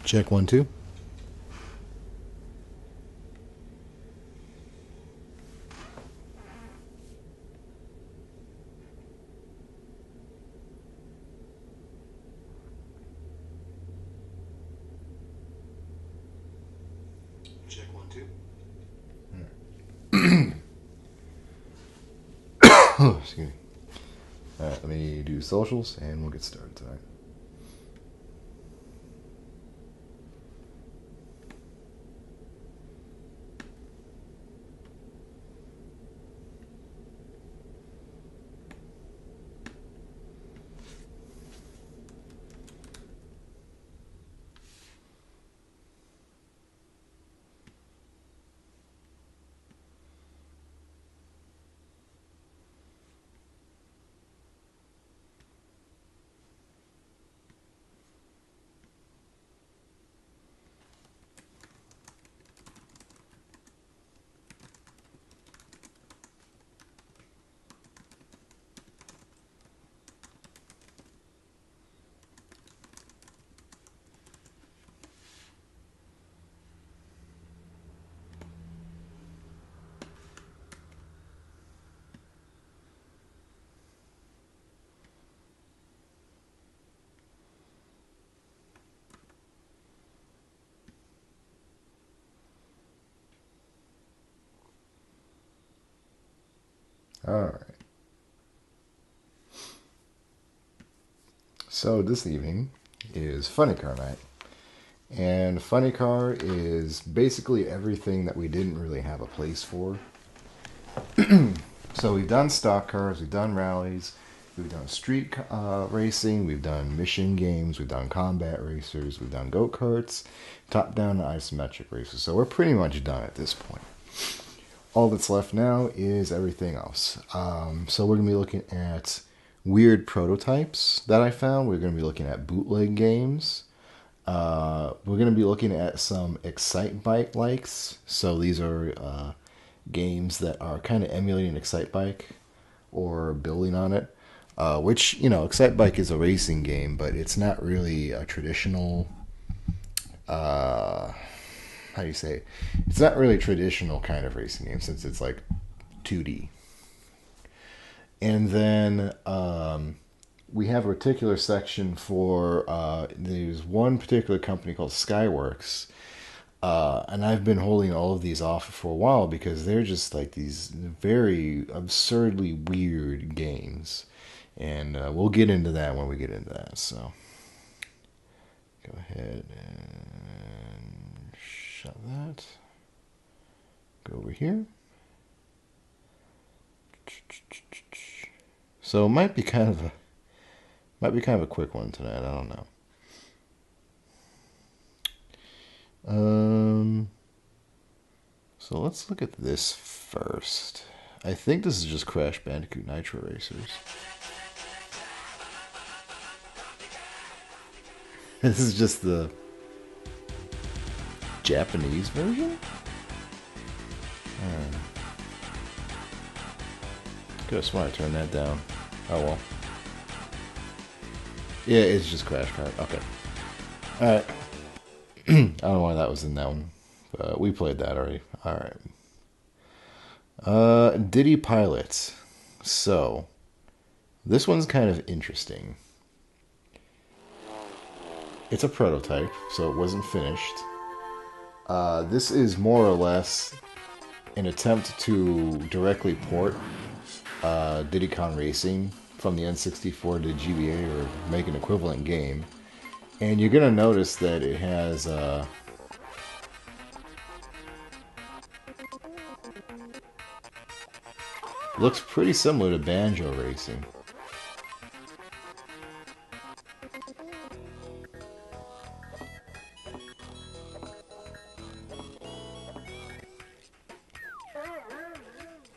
Check 1 2. Check 1 2. Oh, excuse me. Alright, let me do socials and we'll get started tonight. Alright. So this evening is Funny Car Night. And Funny Car is basically everything that we didn't really have a place for. So we've done stock cars, we've done rallies, we've done street racing, we've done mission games, we've done combat racers, we've done go-karts, top-down and isometric races. So we're pretty much done at this point. All that's left now is everything else. So we're going to be looking at weird prototypes that I found. We're going to be looking at bootleg games. We're going to be looking at some Excite Bike likes. So these are games that are kind of emulating Excite Bike or building on it. Which, you know, Excite Bike is a racing game, but it's not really a traditional... how do you say it? It's not really a traditional kind of racing game since it's like 2D. And then we have a particular section for there's one particular company called Skyworks, and I've been holding all of these off for a while because they're just like these very absurdly weird games, and we'll get into that when we get into that. So go ahead and shut that. Go over here. So it might be kind of a quick one tonight. I don't know. So let's look at this first. I think this is just Crash Bandicoot Nitro Racers. This is just the Japanese version? Could have sworn I turned that down. Oh well. Yeah, it's just Crash Kart. Okay. Alright. I don't know why that was in that one. But we played that already. Alright. Diddy Pilot. So, this one's kind of interesting. It's a prototype, so it wasn't finished. This is more or less an attempt to directly port Diddy Kong Racing from the N64 to GBA or make an equivalent game. And you're going to notice that it has looks pretty similar to Banjo Racing.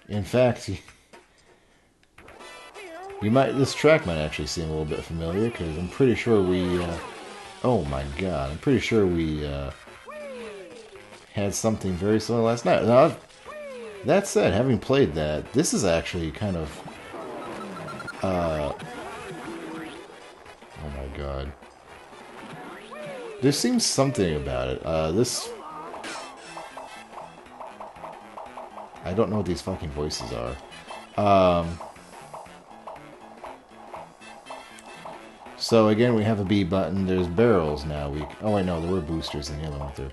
In fact, this track might actually seem a little bit familiar because I'm pretty sure oh my god, I'm pretty sure we had something very similar last night. Now, that said, having played that, this is actually kind of oh my god. There seems something about it. This... I don't know what these fucking voices are. So again, we have a B button. There's barrels now. Oh wait, no, there were boosters in the other one too.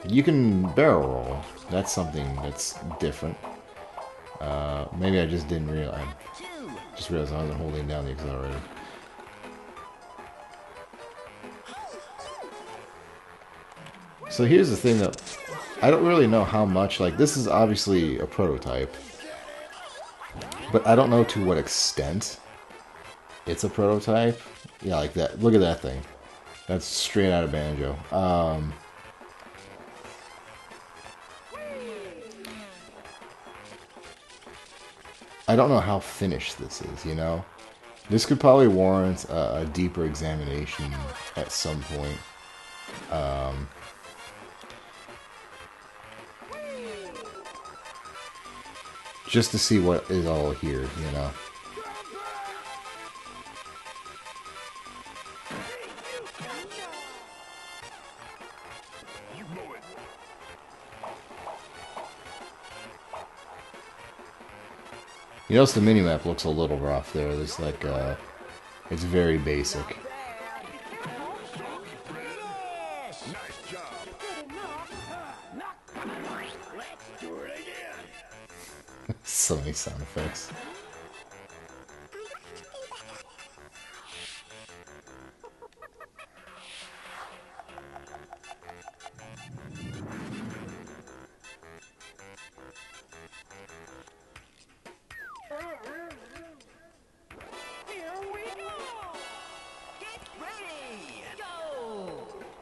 You can barrel roll. That's something that's different. Maybe I just didn't realize. Just realized I wasn't holding down the accelerator. So here's the thing that I don't really know how much, like, this is obviously a prototype, but I don't know to what extent it's a prototype. Yeah, like that. Look at that thing. That's straight out of Banjo. I don't know how finished this is, you know? This could probably warrant a deeper examination at some point. Just to see what is all here, you know? You notice the minimap looks a little rough there. There's like, it's very basic. So many sound effects.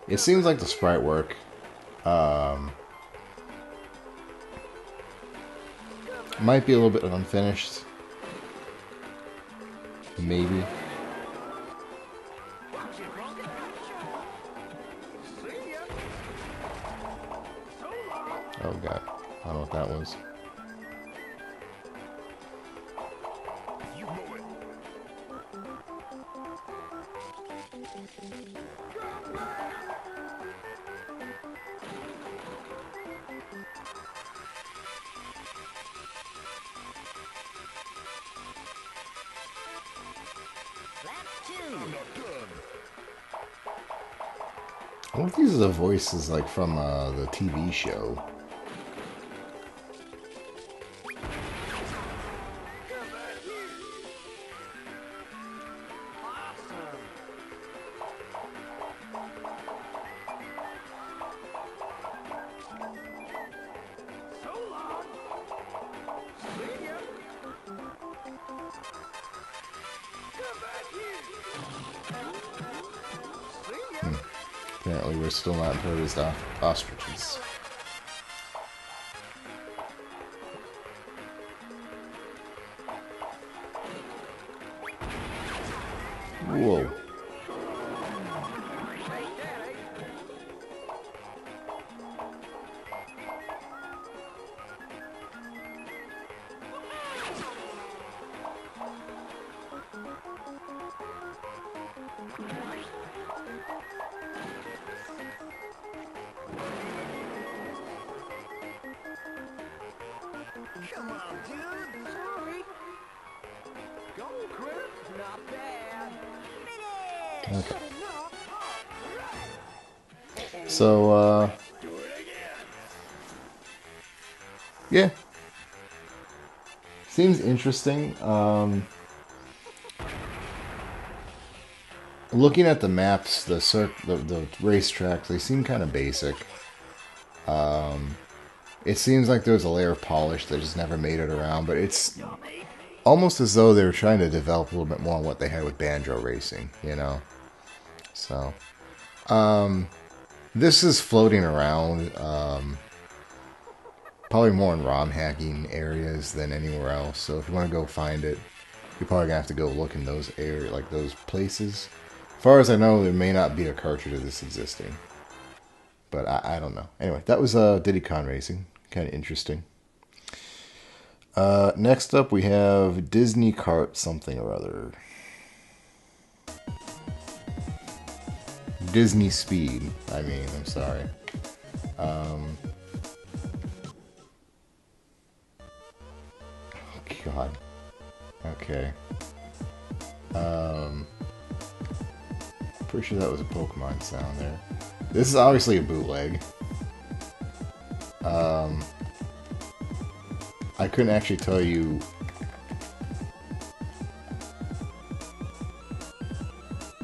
It seems like the sprite work might be a little bit unfinished. Maybe. Oh god. I don't know what that was. I wonder if these are the voices like from the TV show. Apparently we're still not noticed ostriches. Whoa. Come on, dude. Sorry. Go, critter. Not bad. Okay. So, yeah. Seems interesting. Looking at the maps, the racetracks, they seem kind of basic. It seems like there's a layer of polish that just never made it around, but it's almost as though they were trying to develop a little bit more on what they had with Banjo Racing, you know? So, this is floating around, probably more in ROM hacking areas than anywhere else, so if you want to go find it, you're probably going to have to go look in those areas, like those places. As far as I know, there may not be a cartridge of this existing. But I don't know. Anyway, that was Diddy Kong Racing. Kind of interesting. Next up, we have Disney Kart something or other. Disney Speed. I mean, I'm sorry. Oh, God. Okay. Pretty sure that was a Pokemon sound there. This is obviously a bootleg. I couldn't actually tell you.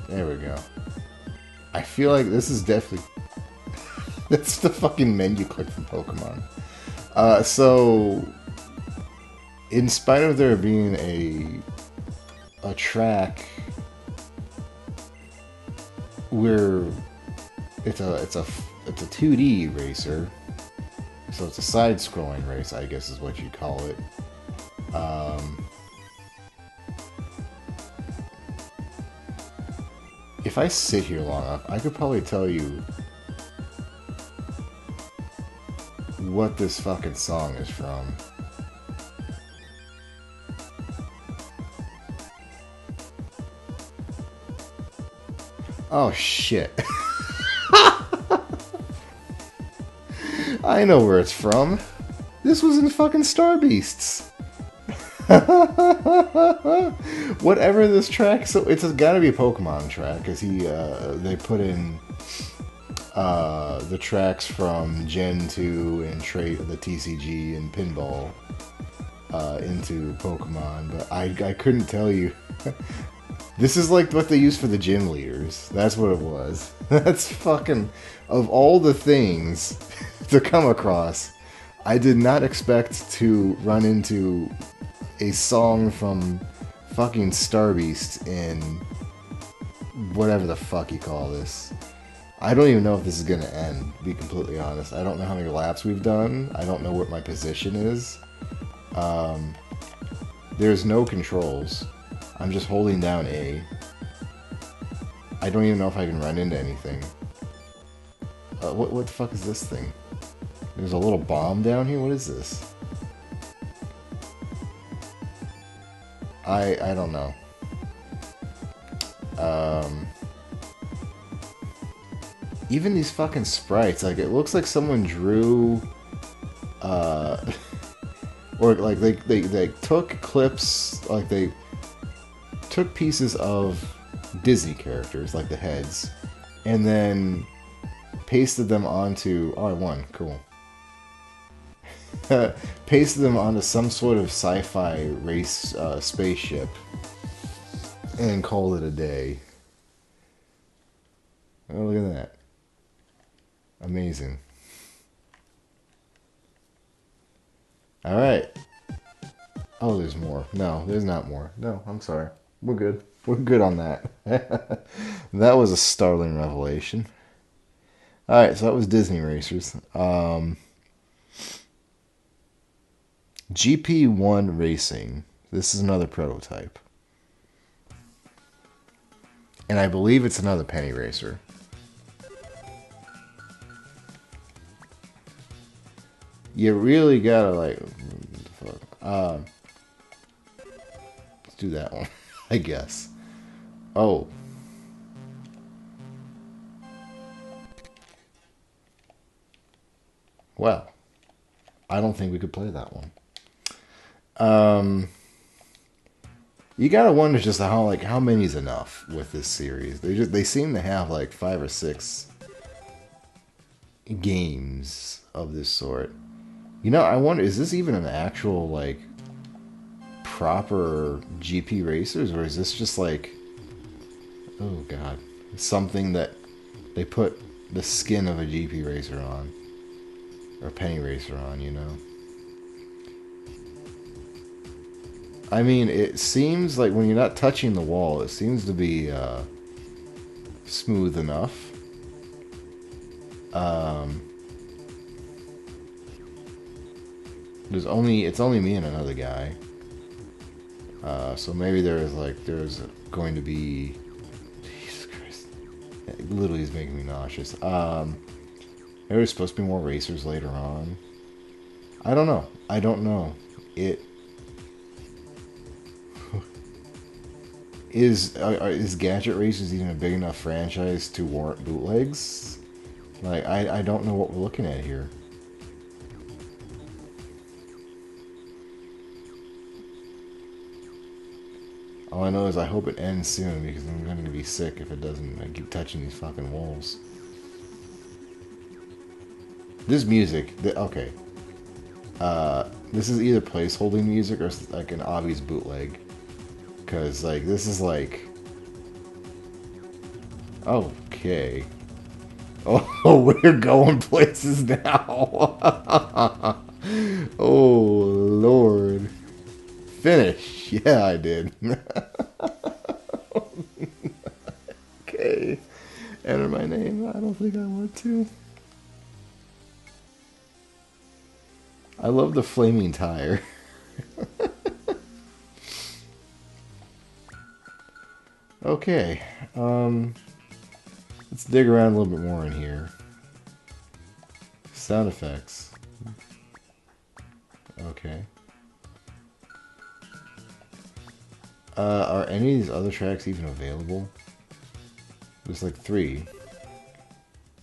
There we go. I feel like this is definitely. That's the fucking menu click from Pokemon. So, in spite of there being a track where it's a 2D racer, so it's a side-scrolling race, I guess is what you'd call it. If I sit here long enough, I could probably tell you what this fucking song is from. Oh shit. I know where it's from. This was in fucking Star Beasts. Whatever this track, so it's gotta be a Pokemon track, because they put in the tracks from Gen 2 and the TCG and Pinball into Pokemon, but I couldn't tell you. This is like what they use for the gym leaders. That's what it was. That's fucking... Of all the things to come across, I did not expect to run into a song from fucking Star Beast in whatever the fuck you call this. I don't even know if this is gonna end, to be completely honest. I don't know how many laps we've done. I don't know what my position is. There's no controls. I'm just holding down A. I don't even know if I can run into anything. What the fuck is this thing? There's a little bomb down here? What is this? I don't know. Even these fucking sprites, like, it looks like someone drew, or like they took clips, like they took pieces of Disney characters, like the heads, and then pasted them onto... Oh, I won. Cool. Pasted them onto some sort of sci-fi race spaceship and called it a day. Oh, look at that. Amazing. Alright. Oh, there's more. No, there's not more. No, I'm sorry. We're good. We're good on that. That was a startling revelation. Alright, so that was Disney Racers. GP1 Racing. This is another prototype. And I believe it's another penny racer. You really gotta, like... let's do that one, I guess. Oh. Well, I don't think we could play that one. You gotta wonder just how many is enough with this series. They seem to have like 5 or 6 games of this sort. You know, I wonder, is this even an actual like proper GP racers, or is this just like, oh god, something that they put the skin of a GP racer on, or penny racer on, you know? I mean, it seems like when you're not touching the wall, it seems to be smooth enough. It's only me and another guy. So maybe there's going to be... Jesus Christ. It literally is making me nauseous. Maybe there's supposed to be more racers later on. I don't know. I don't know. Is Gadget Racers even a big enough franchise to warrant bootlegs? Like, I don't know what we're looking at here. All I know is I hope it ends soon because I'm going to be sick if it doesn't. I keep touching these fucking walls. This music, okay. This is either placeholding music or like an obvious bootleg. Because, like, this is like... Okay. Oh, we're going places now. Oh, Lord. Finish. Yeah, I did. Okay. Enter my name. I don't think I want to. I love the flaming tire. Okay. Let's dig around a little bit more in here. Sound effects. Okay. Are any of these other tracks even available? There's like 3.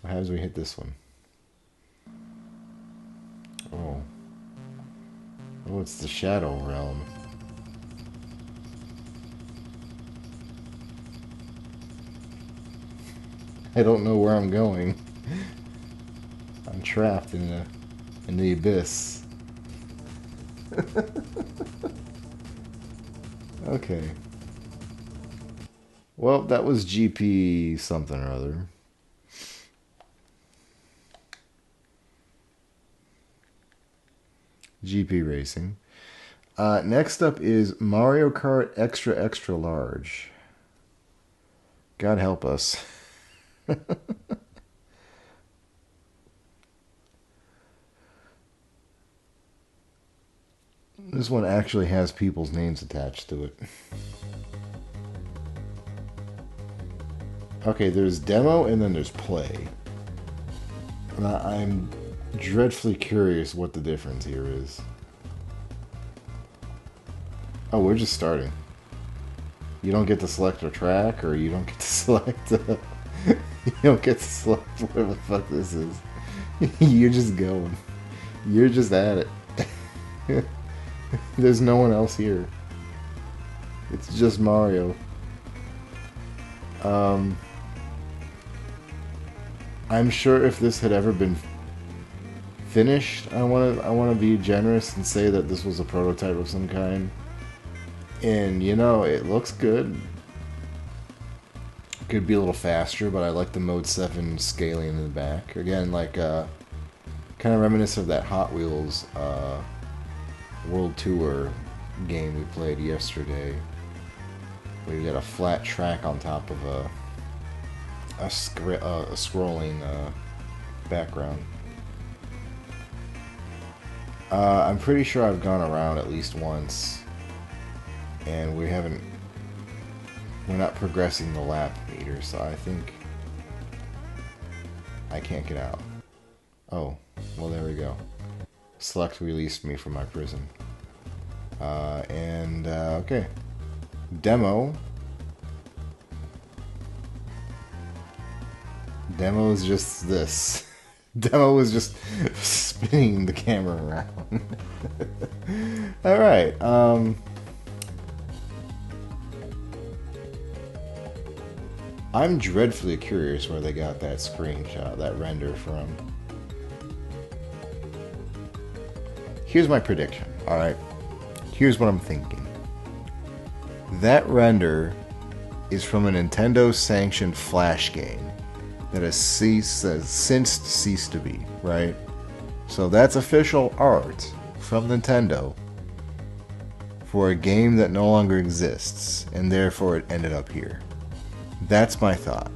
What happens when we hit this one? Oh. Oh, it's the Shadow Realm. I don't know where I'm going. I'm trapped in the abyss. Okay. Well, that was GP something or other. GP Racing. Next up is Mario Kart Extra Extra Large. God help us. This one actually has people's names attached to it. Okay, there's demo and then there's play. I'm dreadfully curious what the difference here is. Oh, we're just starting. You don't get to select a track, or you don't get to select... you don't get to select whatever the fuck this is. You're just going. You're just at it. There's no one else here. It's just Mario. I'm sure if this had ever been finished, I want to be generous and say that this was a prototype of some kind. And you know, it looks good. Could be a little faster, but I like the Mode 7 scaling in the back. Again, like kind of reminiscent of that Hot Wheels World Tour game we played yesterday, where you got a flat track on top of a scrolling background. I'm pretty sure I've gone around at least once, and we're not progressing the lap meter, so I think I can't get out. Oh, well, there we go. Select released me from my prison. Okay. Demo. Demo is just this. Demo is just spinning the camera around. Alright, I'm dreadfully curious where they got that screenshot, that render from. Here's my prediction, alright? Here's what I'm thinking. That render is from a Nintendo-sanctioned Flash game that has since ceased to be, right? So that's official art from Nintendo for a game that no longer exists, and therefore it ended up here. That's my thought.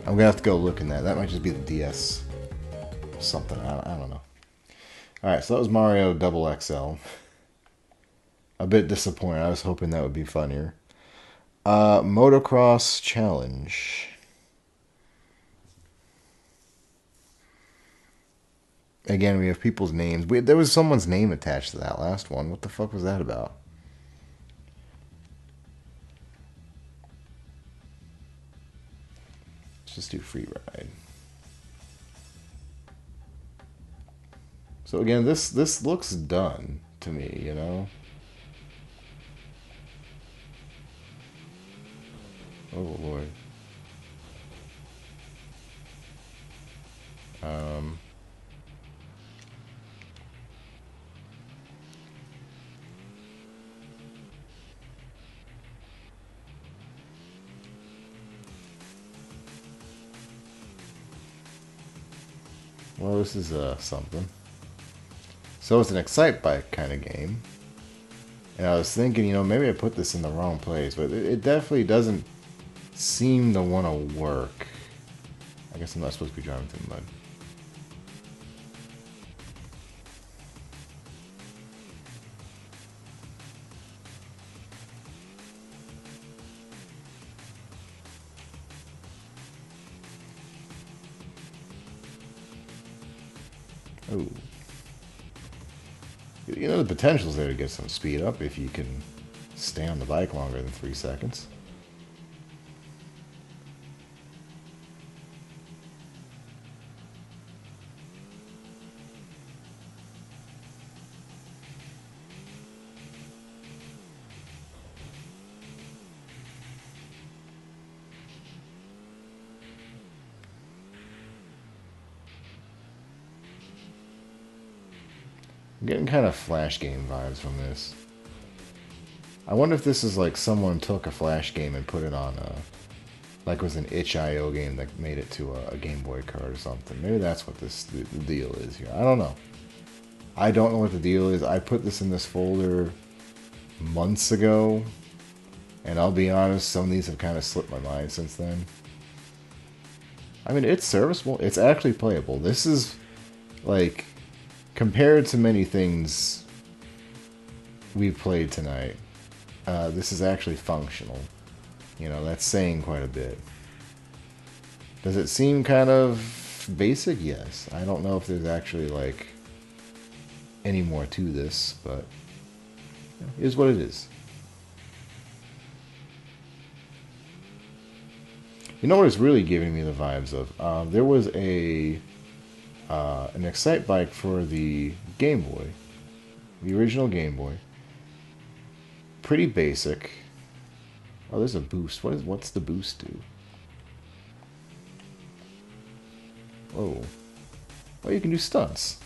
I'm gonna have to go look in that. That might just be the DS something. I don't know. Alright, so that was Mario Double XL. A bit disappointed. I was hoping that would be funnier. Motocross Challenge. Again, we have people's names. There was someone's name attached to that last one. What the fuck was that about? Let's just do free ride. So again, this looks done to me, you know? Oh Lord. Um, well, this is something. So it's an Excite Bike kind of game. And I was thinking, you know, maybe I put this in the wrong place, but it definitely doesn't seem to want to work. I guess I'm not supposed to be driving through mud. Oh. You know, the potential's there to get some speed up if you can stay on the bike longer than 3 seconds. I'm getting kind of Flash game vibes from this. I wonder if this is like someone took a Flash game and put it on a, like it was an itch.io game that made it to a Game Boy card or something. Maybe that's what the deal is here. I don't know. I don't know what the deal is. I put this in this folder months ago, and I'll be honest, some of these have kind of slipped my mind since then. I mean, it's serviceable. It's actually playable. This is, like, compared to many things we've played tonight, this is actually functional. You know, that's saying quite a bit. Does it seem kind of basic? Yes. I don't know if there's actually, like, any more to this, but it is what it is. You know what it's really giving me the vibes of? There was an Excite Bike for the Game Boy, the original Game Boy. Pretty basic. Oh, there's a boost. What's the boost do? Oh, well, you can do stunts.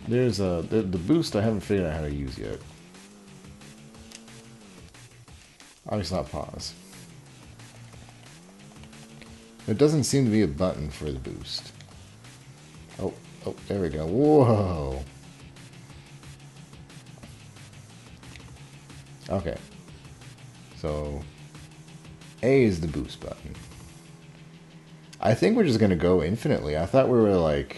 There's the boost I haven't figured out how to use yet. Obviously not pause. There doesn't seem to be a button for the boost. Oh, there we go. Whoa. Okay. So, A is the boost button. I think we're just going to go infinitely. I thought we were like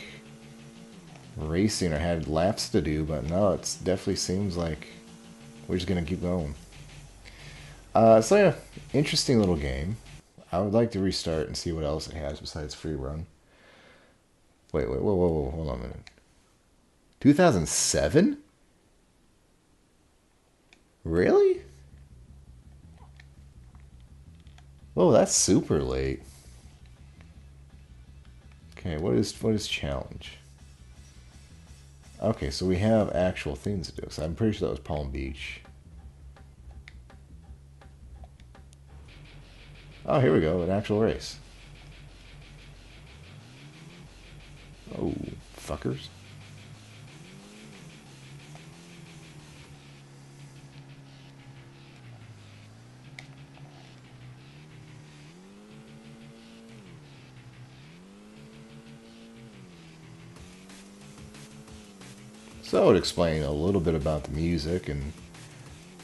racing or had laps to do, but no, it definitely seems like we're just going to keep going. So yeah, interesting little game. I would like to restart and see what else it has besides free run. Wait, whoa, hold on a minute. 2007? Really? Whoa, that's super late. Okay, what is challenge? Okay, so we have actual things to do. So I'm pretty sure that was Palm Beach. Oh, here we go, an actual race. Oh, fuckers. So I would explain a little bit about the music, and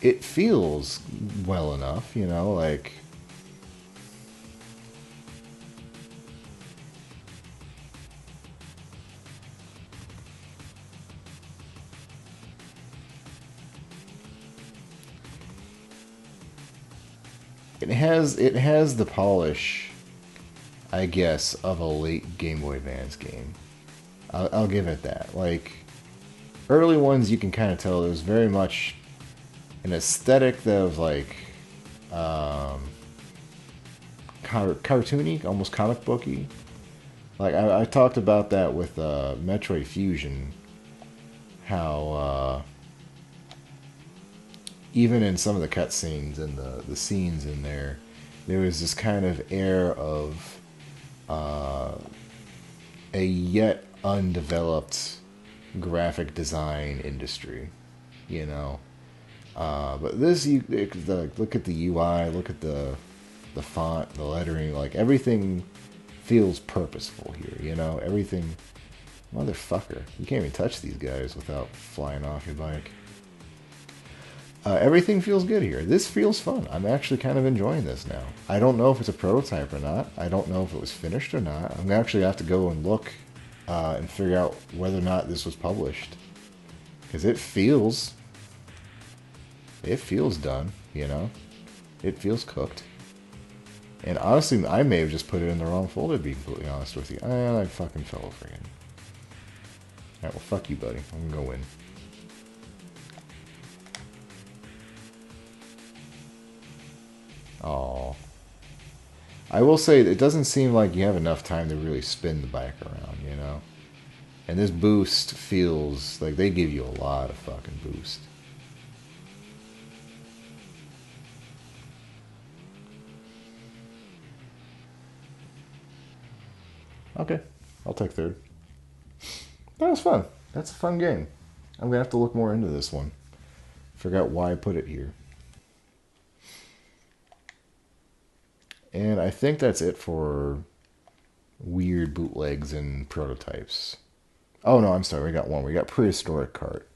it feels well enough, you know, like... It has the polish I guess, of a late Game Boy Advance game. I'll give it that. Like, early ones, you can kind of tell there's very much an aesthetic that was like um, cartoony, almost comic booky. Like I talked about that with Metroid Fusion, how even in some of the cutscenes and the scenes in there, there was this kind of air of a yet undeveloped graphic design industry, you know. But this, look at the UI, look at the font, the lettering, like everything feels purposeful here, you know. Everything, motherfucker, you can't even touch these guys without flying off your bike. Everything feels good here. This feels fun. I'm actually kind of enjoying this now. I don't know if it's a prototype or not. I don't know if it was finished or not. I'm actually have to go and look and figure out whether or not this was published, because it feels done. You know, it feels cooked. And honestly, I may have just put it in the wrong folder. To be completely honest with you, I fucking fell over again. All right, well, fuck you, buddy. I'm gonna go win. Oh, I will say it doesn't seem like you have enough time to really spin the bike around, you know. And this boost feels like they give you a lot of fucking boost. Okay, I'll take third. That was fun. That's a fun game. I'm gonna have to look more into this one. Forgot why I put it here. And I think that's it for weird bootlegs and prototypes. Oh no, I'm sorry. We got one. We got prehistoric cart.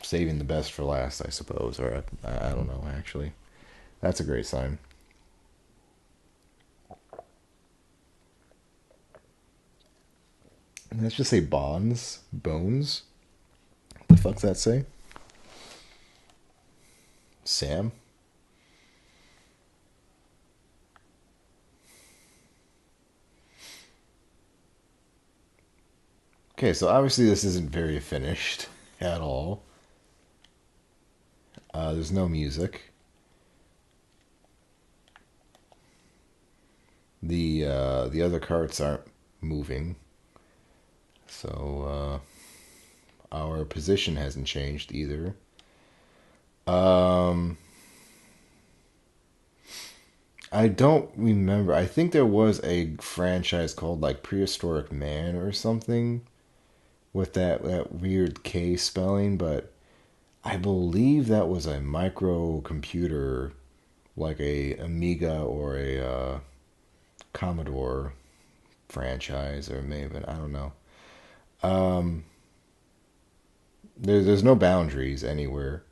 Saving the best for last, I suppose, or I don't know. Actually, that's a great sign. And let's just say bones. What the fuck's that say? Sam. Okay, so obviously this isn't very finished at all. There's no music. The other carts aren't moving, so our position hasn't changed either. Um, I don't remember. I think there was a franchise called like Prehistoric Man or something with that weird K spelling, but I believe that was a microcomputer, like a Amiga or a Commodore franchise, or maybe I don't know. Um, there's no boundaries anywhere.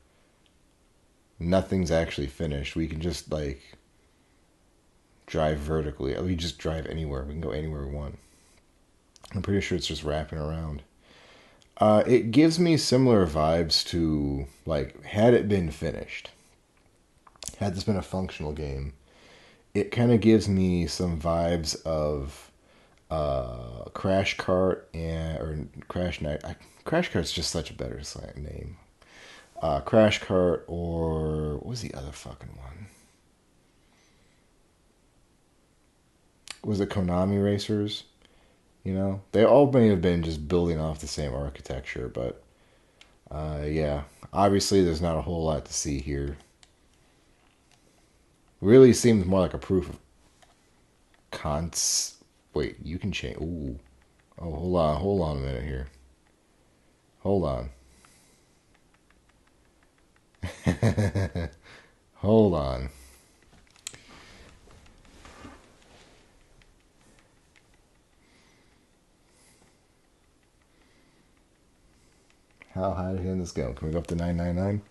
Nothing's actually finished. We can just like drive vertically. We just drive anywhere. We can go anywhere we want. I'm pretty sure it's just wrapping around. It gives me similar vibes to like had it been finished, had this been a functional game. It kind of gives me some vibes of Crash Kart and or Crash Night. Crash Kart's just such a better name. Crash Kart, or what was the other fucking one? Was it Konami Racers? You know, they all may have been just building off the same architecture, but yeah, obviously there's not a whole lot to see here. Really seems more like a proof of cons. Wait, you can change. Ooh, oh, hold on a minute here. Hold on. Hold on. How high can this go? Can we go up to 999?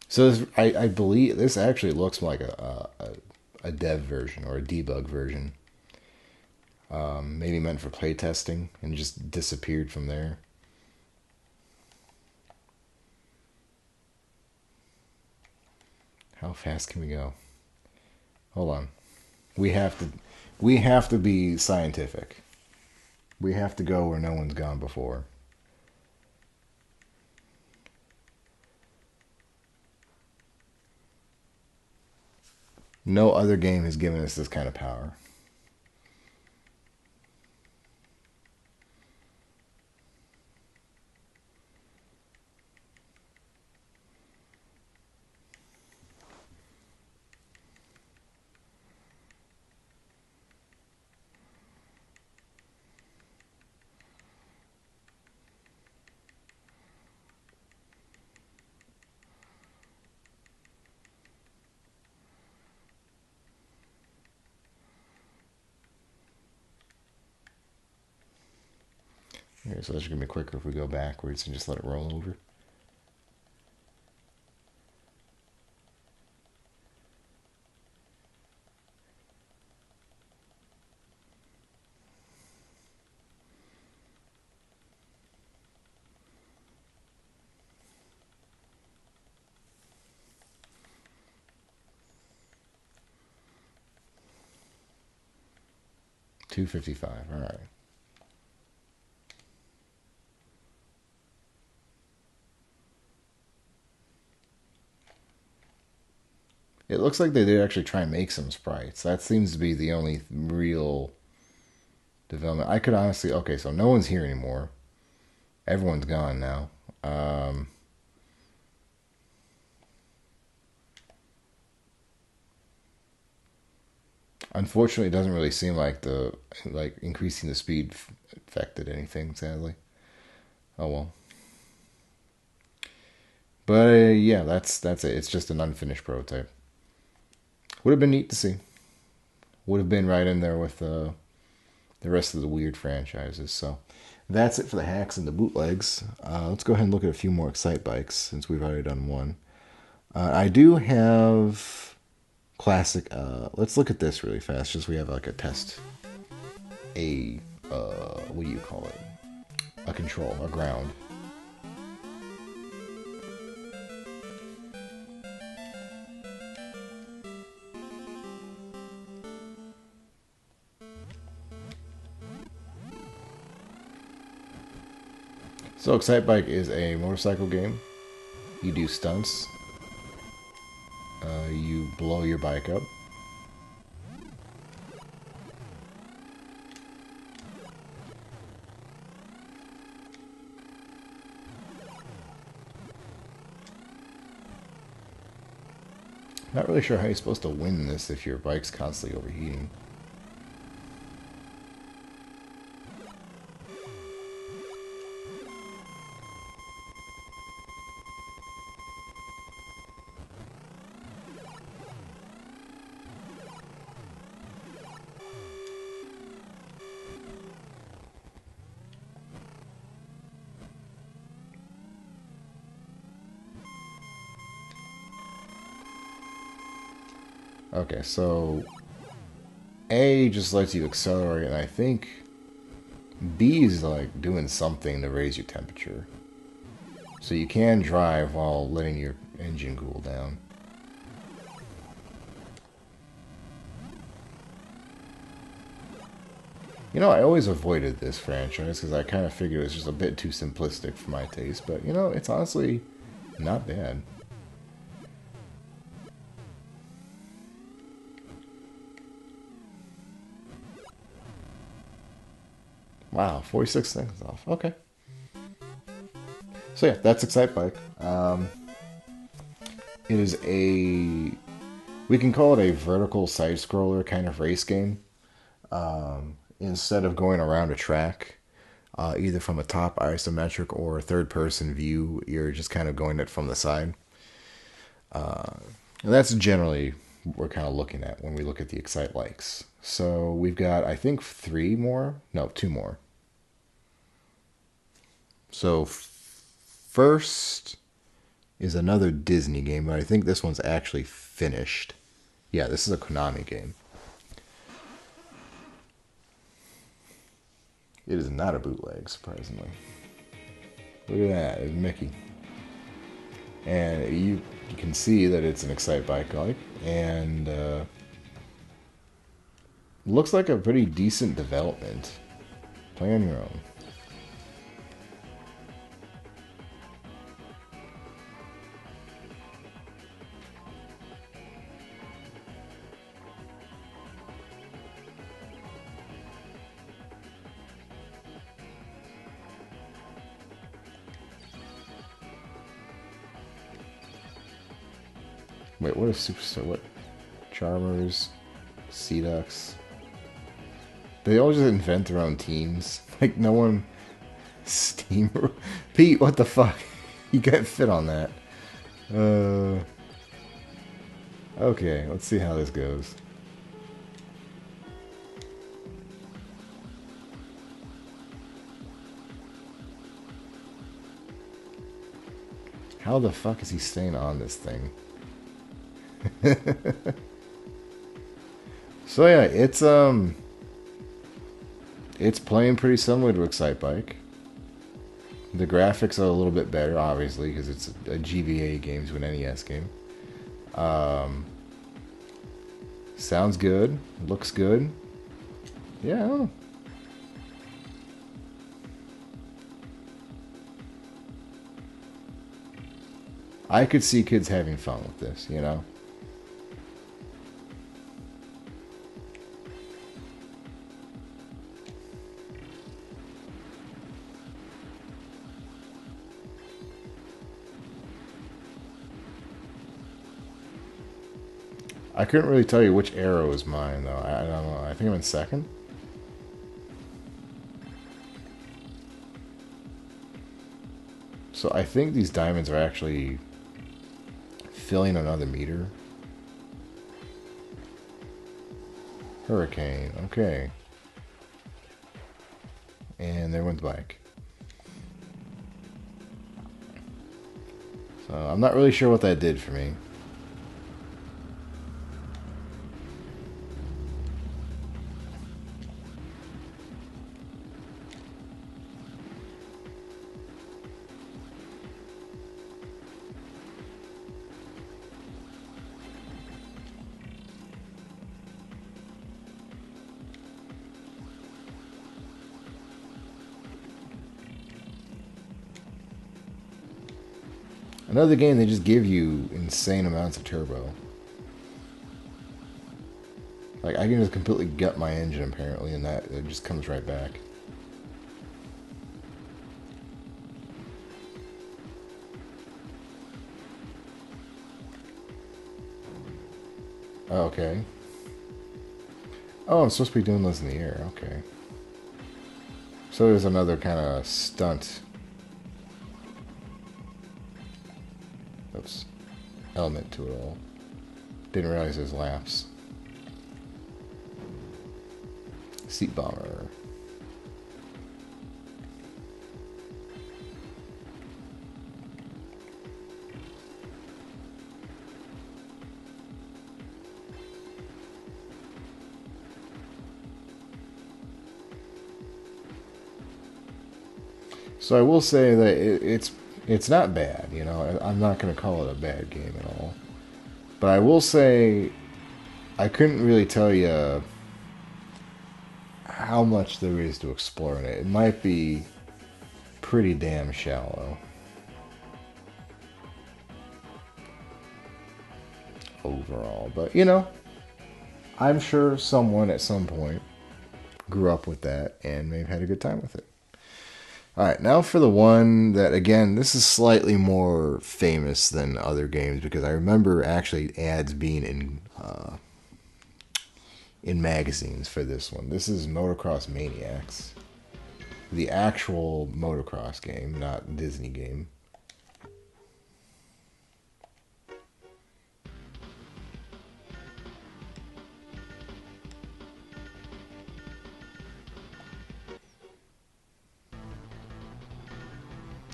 So this, I believe this actually looks like a dev version or a debug version. Maybe meant for playtesting and just disappeared from there. How fast can we go? Hold on. We have to be scientific. We have to go where no one's gone before. No other game has given us this kind of power. Here, so that's going to be quicker if we go backwards and just let it roll over. $2.55. All right. It looks like they did actually try and make some sprites. That seems to be the only real development. I could honestly... Okay, so no one's here anymore. Everyone's gone now. Unfortunately, it doesn't really seem like increasing the speed affected anything, sadly. Oh well. But yeah, that's it. It's just an unfinished prototype. Would have been neat to see. Would have been right in there with the rest of the weird franchises. So that's it for the hacks and the bootlegs. Let's go ahead and look at a few more Excite bikes since we've already done one. I do have classic. Let's look at this really fast. Just we have like a test. What do you call it? A control, a ground. So Excite Bike is a motorcycle game. You do stunts. You blow your bike up. Not really sure how you're supposed to win this if your bike's constantly overheating. Okay, so A just lets you accelerate, and I think B is like doing something to raise your temperature. So you can drive while letting your engine cool down. You know, I always avoided this franchise because I kind of figured it was just a bit too simplistic for my taste, but you know, it's honestly not bad. Wow, 46 seconds off. Okay. So yeah, that's Excite Bike. It is we can call it a vertical side scroller kind of race game. Instead of going around a track, either from a top isometric or a third person view, you're just kind of going it from the side. And that's generally what we're kind of looking at when we look at the Excite likes. So we've got, I think, two more. So first is another Disney game, but I think this one's actually finished. Yeah, this is a Konami game. It is not a bootleg, surprisingly. Look at that, it's Mickey. And you can see that it's an Excite Bike like, and looks like a pretty decent development. Play on your own. Wait, what is Superstar? What? Charmers, Sea Ducks. They all just invent their own teams. Like, no one. Steam. Pete, what the fuck? You can't fit on that. Okay, let's see how this goes. How the fuck is he staying on this thing? So yeah, it's playing pretty similar to Excite Bike. The graphics are a little bit better, obviously, because it's a GBA game to an NES game. Sounds good, looks good. Yeah. I could see kids having fun with this, you know? I couldn't really tell you which arrow is mine, though. I don't know. I think I'm in second. So I think these diamonds are actually filling another meter. Hurricane. Okay. And there went the bike. So I'm not really sure what that did for me. Another game, they just give you insane amounts of turbo. Like, I can just completely gut my engine, apparently, and that it just comes right back. Oh, okay. Oh, I'm supposed to be doing this in the air. Okay. So there's another kind of stunt. Oops. Element to it all. Didn't realize there's laps. Seat bomber. So I will say that it's not bad, you know. I'm not going to call it a bad game at all. But I will say I couldn't really tell you how much there is to explore in it. It might be pretty damn shallow overall. But, you know, I'm sure someone at some point grew up with that and may have had a good time with it. Alright, now for the one that, again, this is slightly more famous than other games because I remember actually ads being in magazines for this one. This is Motocross Maniacs. The actual motocross game, not Disney game.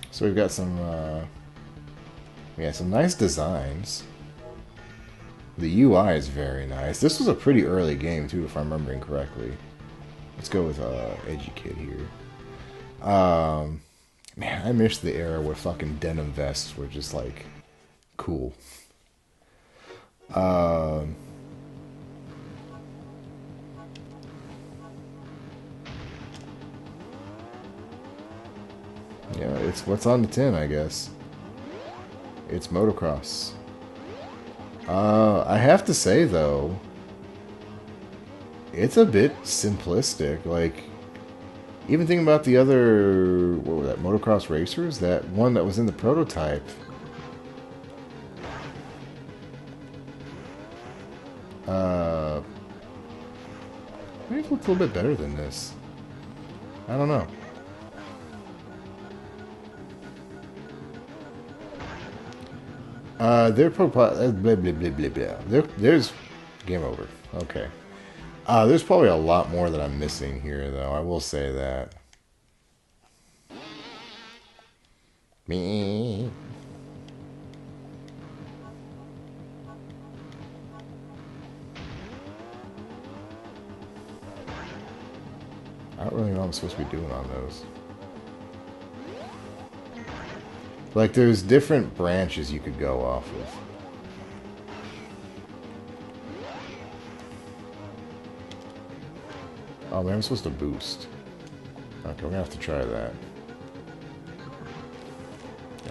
So we've got some nice designs. The UI is very nice. This was a pretty early game too, if I'm remembering correctly. Let's go with Edgy Kid here. Man, I miss the era where fucking denim vests were just like cool. Yeah, it's what's on the tin, I guess. It's motocross. I have to say though, it's a bit simplistic. Like, even thinking about the other, what was that, motocross racers? That one that was in the prototype. Maybe it looks a little bit better than this. I don't know. They're blah blah blah blah blah. There's game over. Okay. There's probably a lot more that I'm missing here, though. I will say that. Me. I don't really know what I'm supposed to be doing on those. Like, there's different branches you could go off of. Oh man, I'm supposed to boost. Okay, we're gonna have to try that.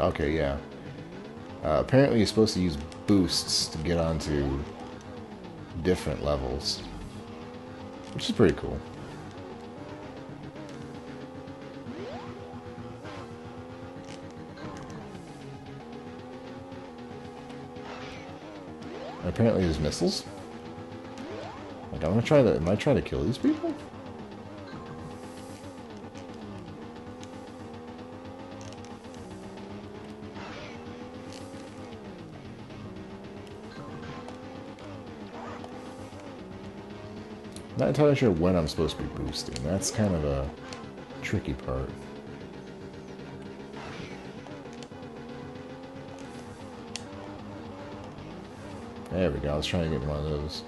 Okay, yeah. Apparently you're supposed to use boosts to get onto different levels. Which is pretty cool. Apparently there's missiles. Like, I'm gonna try to... Am I trying to kill these people? Not entirely sure when I'm supposed to be boosting. That's kind of a tricky part. There we go. I was trying to get one of those.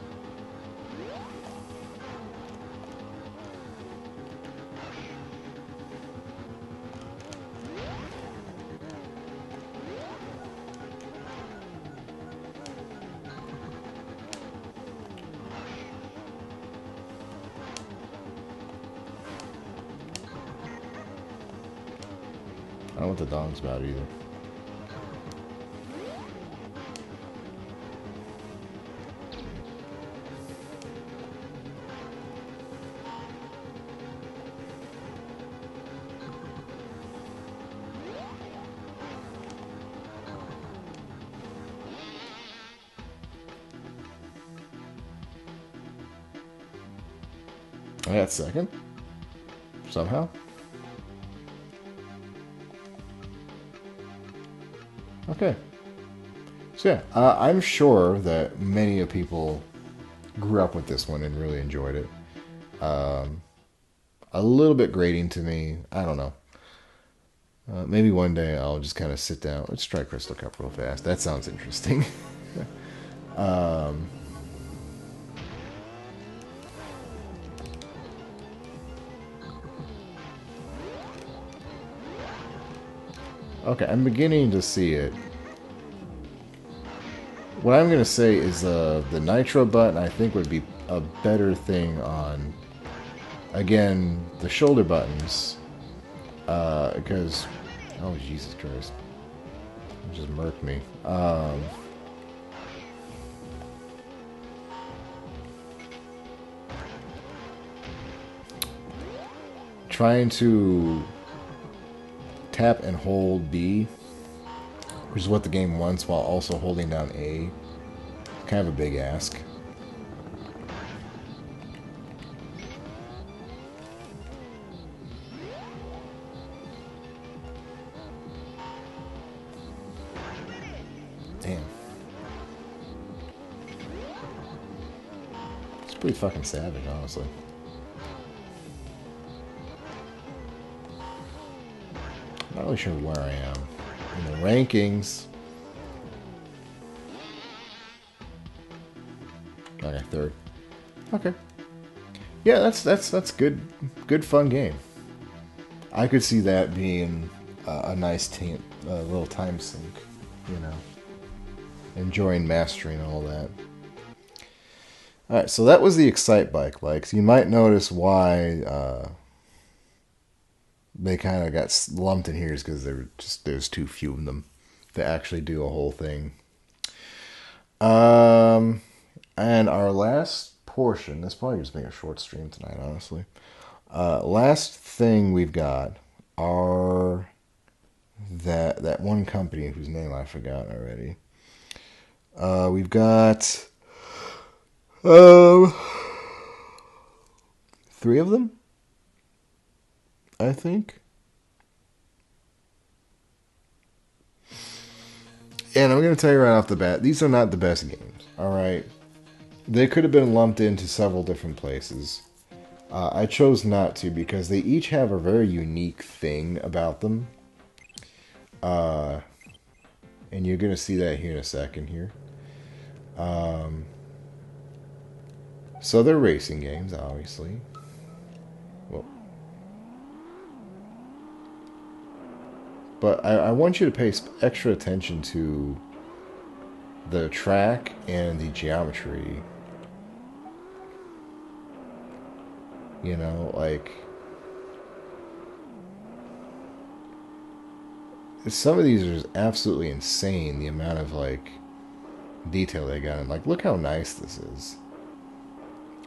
I don't know what the dog's about either. I got second. Somehow. Okay. So yeah, I'm sure that many of people grew up with this one and really enjoyed it. A little bit grating to me. I don't know. Maybe one day I'll just kind of sit down. Let's try Crystal Cup real fast. That sounds interesting. Okay, I'm beginning to see it. What I'm going to say is the nitro button, I think, would be a better thing on, again, the shoulder buttons. Because, oh, Jesus Christ. It just murked me. Trying to tap and hold B, which is what the game wants, while also holding down A. Kind of a big ask. Damn. It's pretty fucking savage, honestly. Not really sure where I am in the rankings. Okay, third. Okay. Yeah, that's good fun game. I could see that being a nice little time sink, you know. Enjoying mastering all that. Alright, so that was the Excite Bike likes. You might notice why they kind of got lumped in here is because there's too few of them to actually do a whole thing. And our last portion, this probably just being a short stream tonight, honestly. Last thing we've got are that one company whose name I forgot already. We've got 3 of them, I think. And I'm going to tell you right off the bat, these are not the best games, alright? They could have been lumped into several different places. I chose not to because they each have a very unique thing about them. And you're going to see that here in a second here. So they're racing games, obviously. Well, but I want you to pay extra attention to the track and the geometry. You know, like... Some of these are just absolutely insane, the amount of, like, detail they got in. Like, look how nice this is.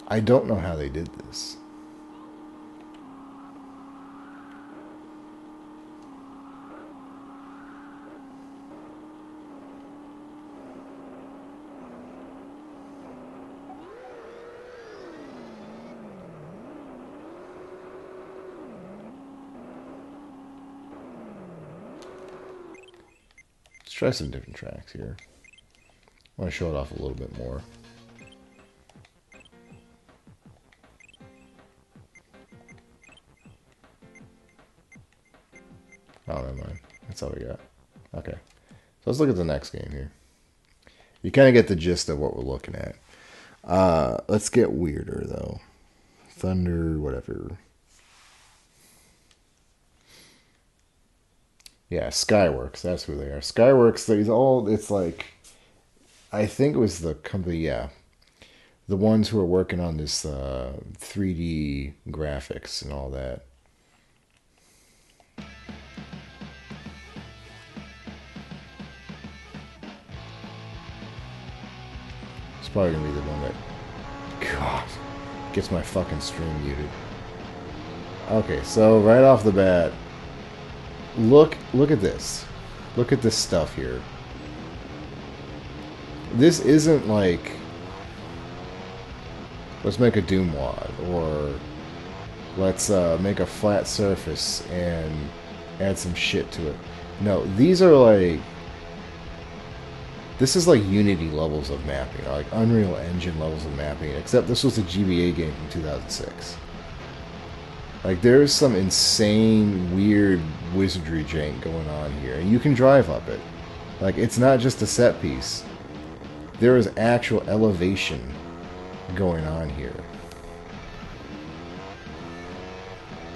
I don't know how they did this. Let's try some different tracks here. I want to show it off a little bit more. Oh, never mind. That's all we got. Okay. So let's look at the next game here. You kind of get the gist of what we're looking at. Let's get weirder, though. Thunder, whatever. Yeah, Skyworks. That's who they are. Skyworks, it's like... I think it was the company, yeah. The ones who are working on this 3D graphics and all that. It's probably going to be the one that... God, gets my fucking stream muted. Okay, so right off the bat, look at this. Look at this stuff here. This isn't like, let's make a Doom wad, or let's make a flat surface and add some shit to it. No, these are like, this is like Unity levels of mapping, like Unreal Engine levels of mapping, except this was a GBA game from 2006. Like, there's some insane, weird wizardry jank going on here, and you can drive up it. Like, it's not just a set piece. There is actual elevation going on here.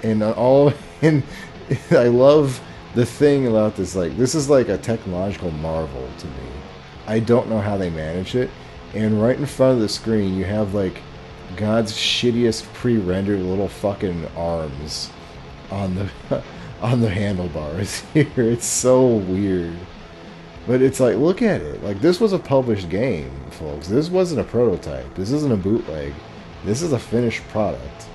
And I love the thing about this, like, this is like a technological marvel to me. I don't know how they manage it. And right in front of the screen, you have, like, God's shittiest pre-rendered little fucking arms on the on the handlebars here. It's so weird. But it's like, look at it. Like, this was a published game, folks. This wasn't a prototype. This isn't a bootleg. This is a finished product.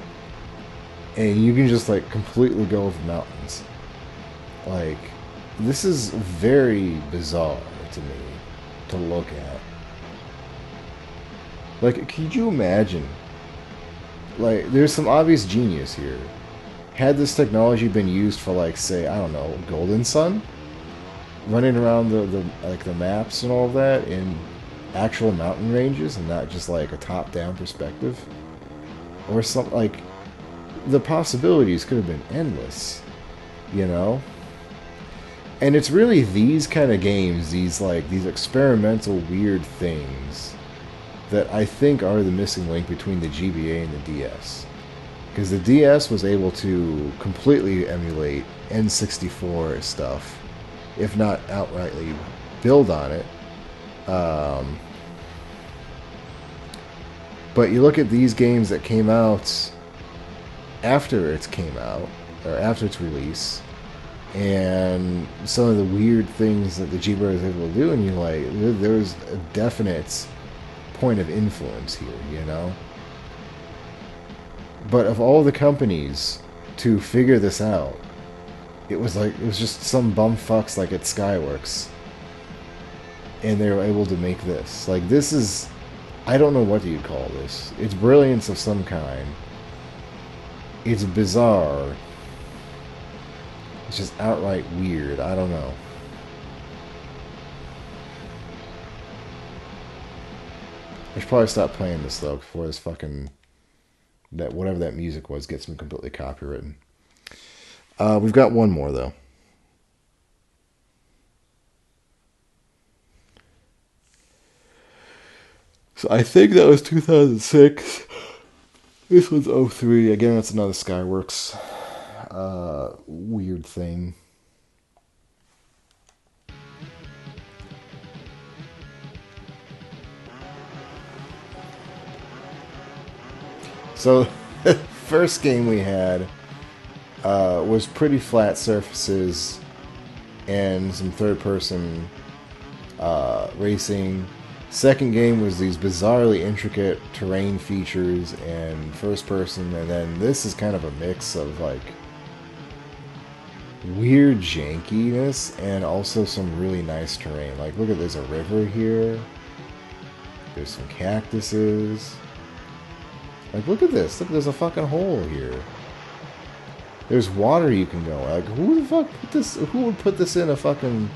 And you can just, like, completely go over mountains. Like, this is very bizarre to me to look at. Like, could you imagine? Like, there's some obvious genius here. Had this technology been used for, like, say, I don't know, Golden Sun? Running around the maps and all of that in actual mountain ranges and not just like a top-down perspective, or something, like, the possibilities could have been endless, you know. And it's really these kind of games, these experimental weird things that I think are the missing link between the GBA and the DS. Because the DS was able to completely emulate N64 stuff, if not outrightly build on it. Um, but you look at these games that came out after it came out, or after its release, and some of the weird things that the GBA was able to do, and you're like, there's a definite point of influence here, you know? But of all the companies to figure this out, it was just some bum fucks like at Skyworks, and they were able to make this. Like, this is, I don't know what you'd call this. It's brilliance of some kind. It's bizarre. It's just outright weird. I don't know. I should probably stop playing this though before this fucking, that whatever that music was gets me completely copywritten. We've got one more though. So I think that was 2006. This one's 03. Again, it's another Skyworks weird thing. So, the first game we had was pretty flat surfaces and some third-person racing. Second game was these bizarrely intricate terrain features and first-person, and then this is kind of a mix of like weird jankiness and also some really nice terrain. Like, look at, there's a river here. There's some cactuses. Like, look at this. Look, there's a fucking hole here. There's water you can go. Like, who the fuck put this? Who would put this in a fucking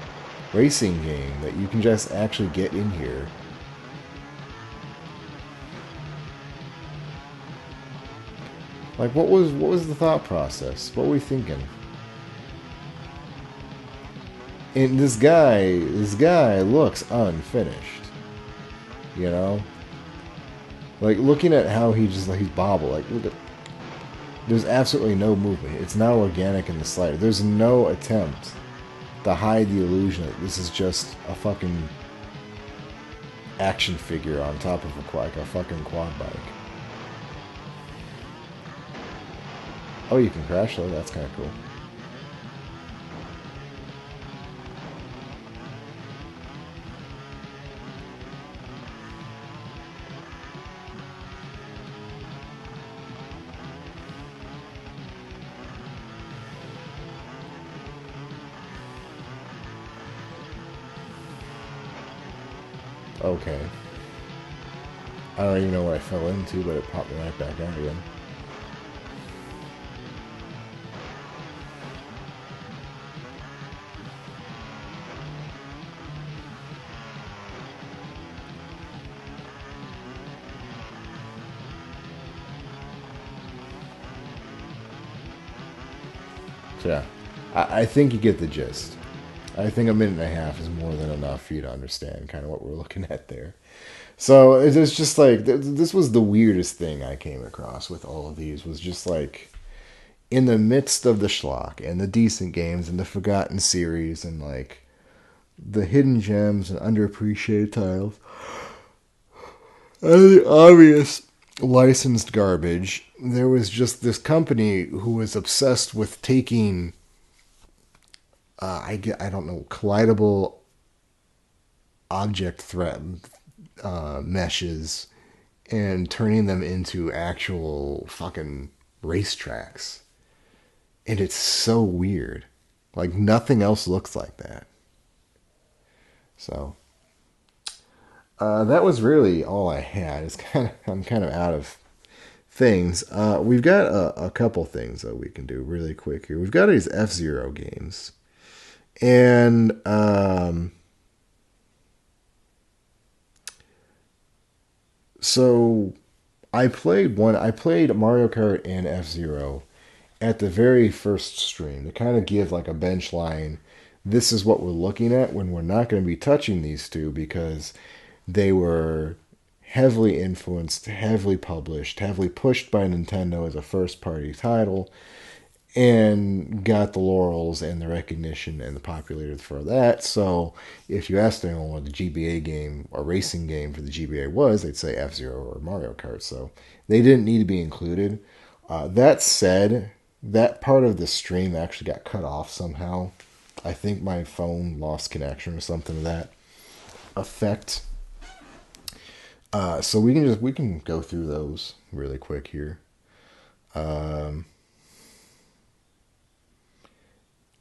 racing game that you can just actually get in here? Like, what was the thought process? What were we thinking? And this guy looks unfinished. You know? Like, looking at how he's bobbled, like, look at, there's absolutely no movement. It's not organic in the slightest. There's no attempt to hide the illusion that this is just a fucking action figure on top of a fucking quad bike. Oh, you can crash though. That's kind of cool. Okay. I don't even know what I fell into, but it popped me right back out again. So yeah, I think you get the gist. I think a minute and a half is more than enough for you to understand kind of what we're looking at there. So it's just like, this was the weirdest thing I came across with all of these, was just like, in the midst of the schlock and the decent games and the forgotten series and like the hidden gems and underappreciated titles and the obvious licensed garbage, there was just this company who was obsessed with taking I don't know, collidable object threat meshes and turning them into actual fucking racetracks. And it's so weird. Like, nothing else looks like that. So, that was really all I had. I'm kind of out of things. We've got a couple things that we can do really quick here. We've got these F-Zero games. And so I played Mario Kart and F-Zero at the very first stream to kind of give like a bench line. This is what we're looking at when we're not going to be touching these two, because they were heavily influenced, heavily published, heavily pushed by Nintendo as a first party title, and got the laurels and the recognition and the popularity for that. So if you asked anyone what the GBA game or racing game for the GBA was, they'd say F-Zero or Mario Kart. So they didn't need to be included. That said, that part of the stream actually got cut off somehow. I think my phone lost connection or something to that effect. So we can go through those really quick here.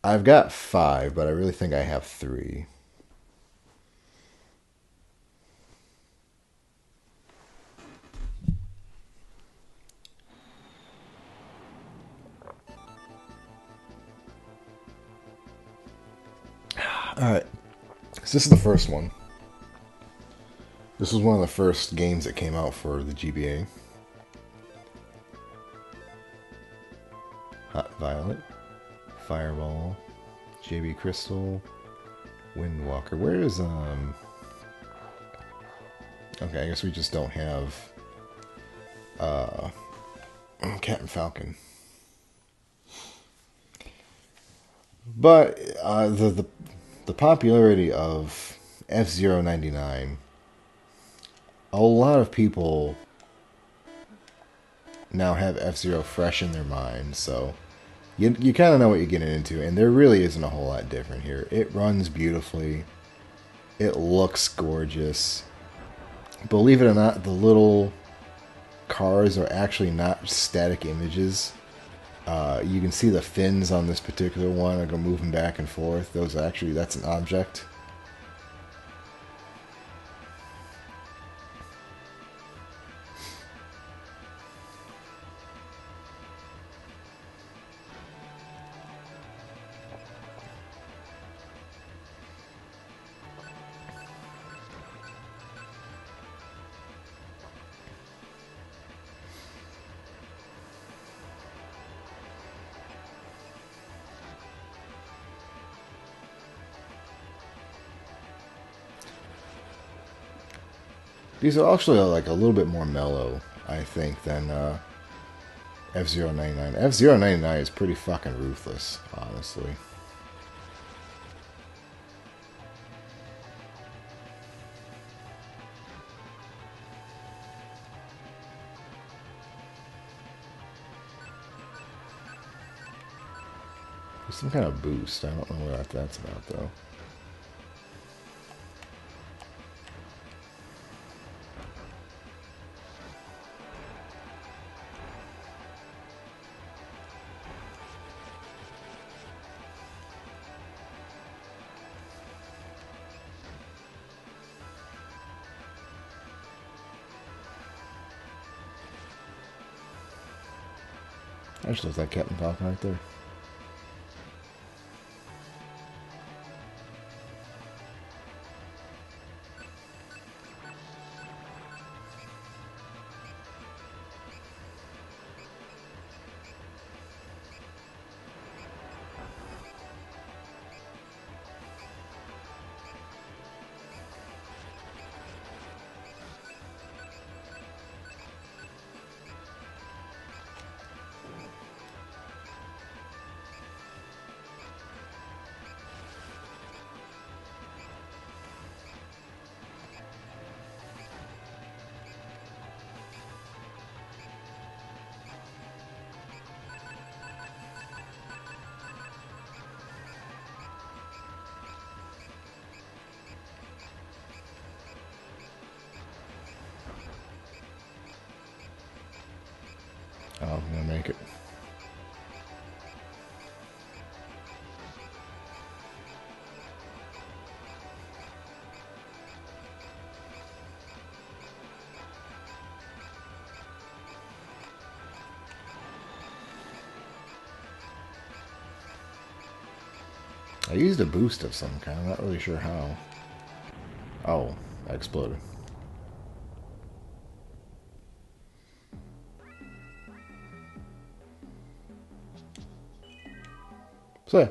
I've got 5, but I really think I have 3. All right. So this is the first one. This was one of the first games that came out for the GBA. Hot Violet, Fireball, JB Crystal, Windwalker. Where is Okay, I guess we just don't have Captain Falcon. But the popularity of F-Zero 99, a lot of people now have F-Zero fresh in their mind, so you kind of know what you're getting into, and there really isn't a whole lot different here. It runs beautifully. It looks gorgeous. Believe it or not, the little cars are actually not static images. You can see the fins on this particular one are moving back and forth. That's an object. These are actually like a little bit more mellow, I think, than F-Zero 99. F-Zero 99 is pretty fucking ruthless, honestly. There's some kind of boost. I don't know what that's about, though. Actually, looks like Captain Falcon right there. Oh, I'm gonna make it. I used a boost of some kind. I'm not really sure how. Oh, I exploded. So yeah,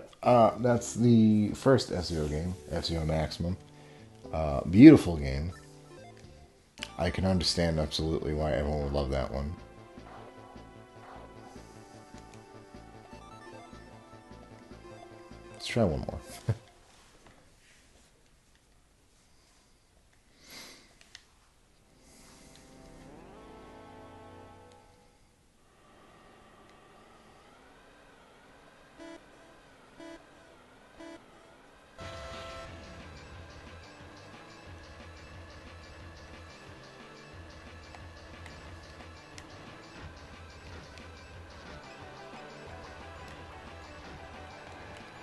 that's the first F-Zero game, F-Zero Maximum. Beautiful game. I can understand absolutely why everyone would love that one. Let's try one more.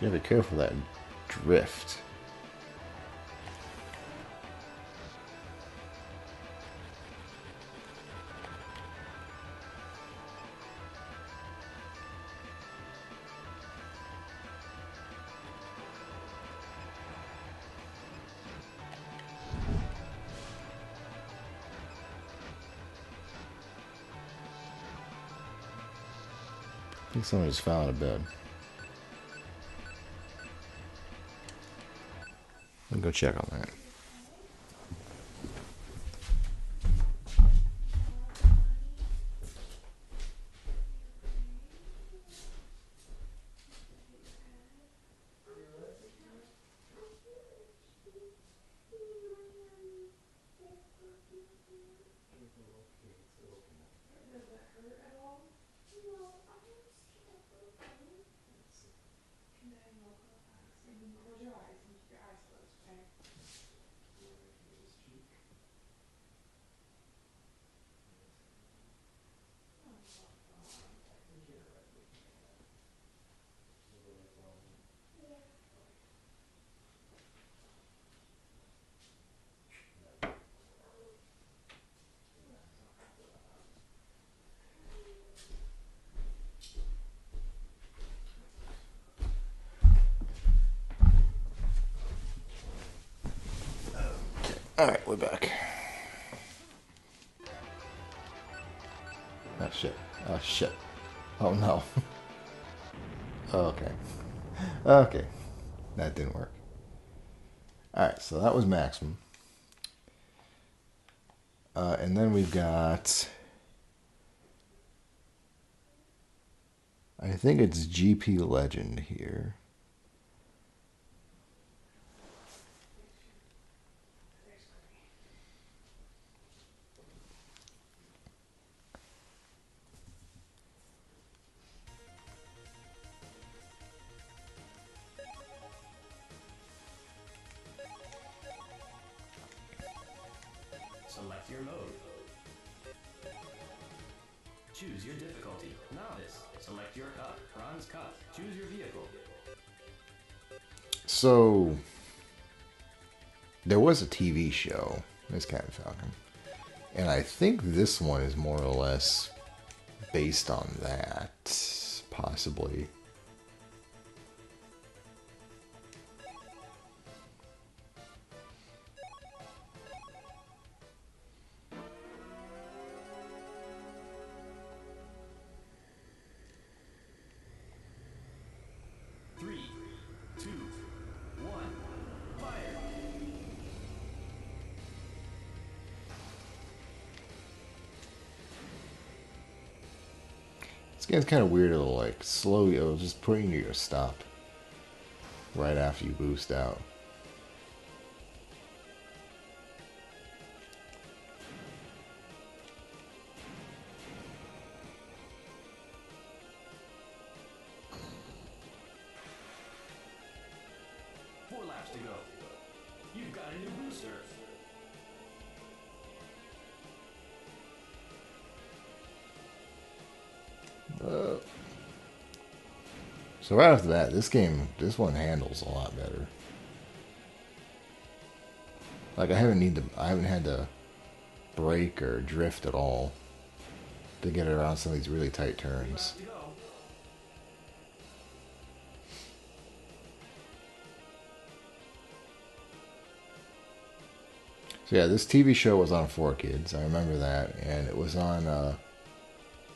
You gotta be careful of that drift. I think someone just fell out of bed. I'll go check on that. Alright, we're back. Oh shit. Oh shit. Oh no. Okay. Okay. That didn't work. Alright, so that was maximum. And then we've got... I think it's GP Legend here. Select your mode. Choose your difficulty. Novice. Select your cup. Bronze cup. Choose your vehicle. So, there was a TV show, Miss Captain Falcon, and I think this one is more or less based on that, possibly. This game's kind of weird. It'll like slow you. It'll just put you to your stop right after you boost out. To go. You've got a new booster. So right after that, this one handles a lot better. Like I haven't had to brake or drift at all to get around some of these really tight turns. So yeah, this TV show was on 4Kids. I remember that, and it was on.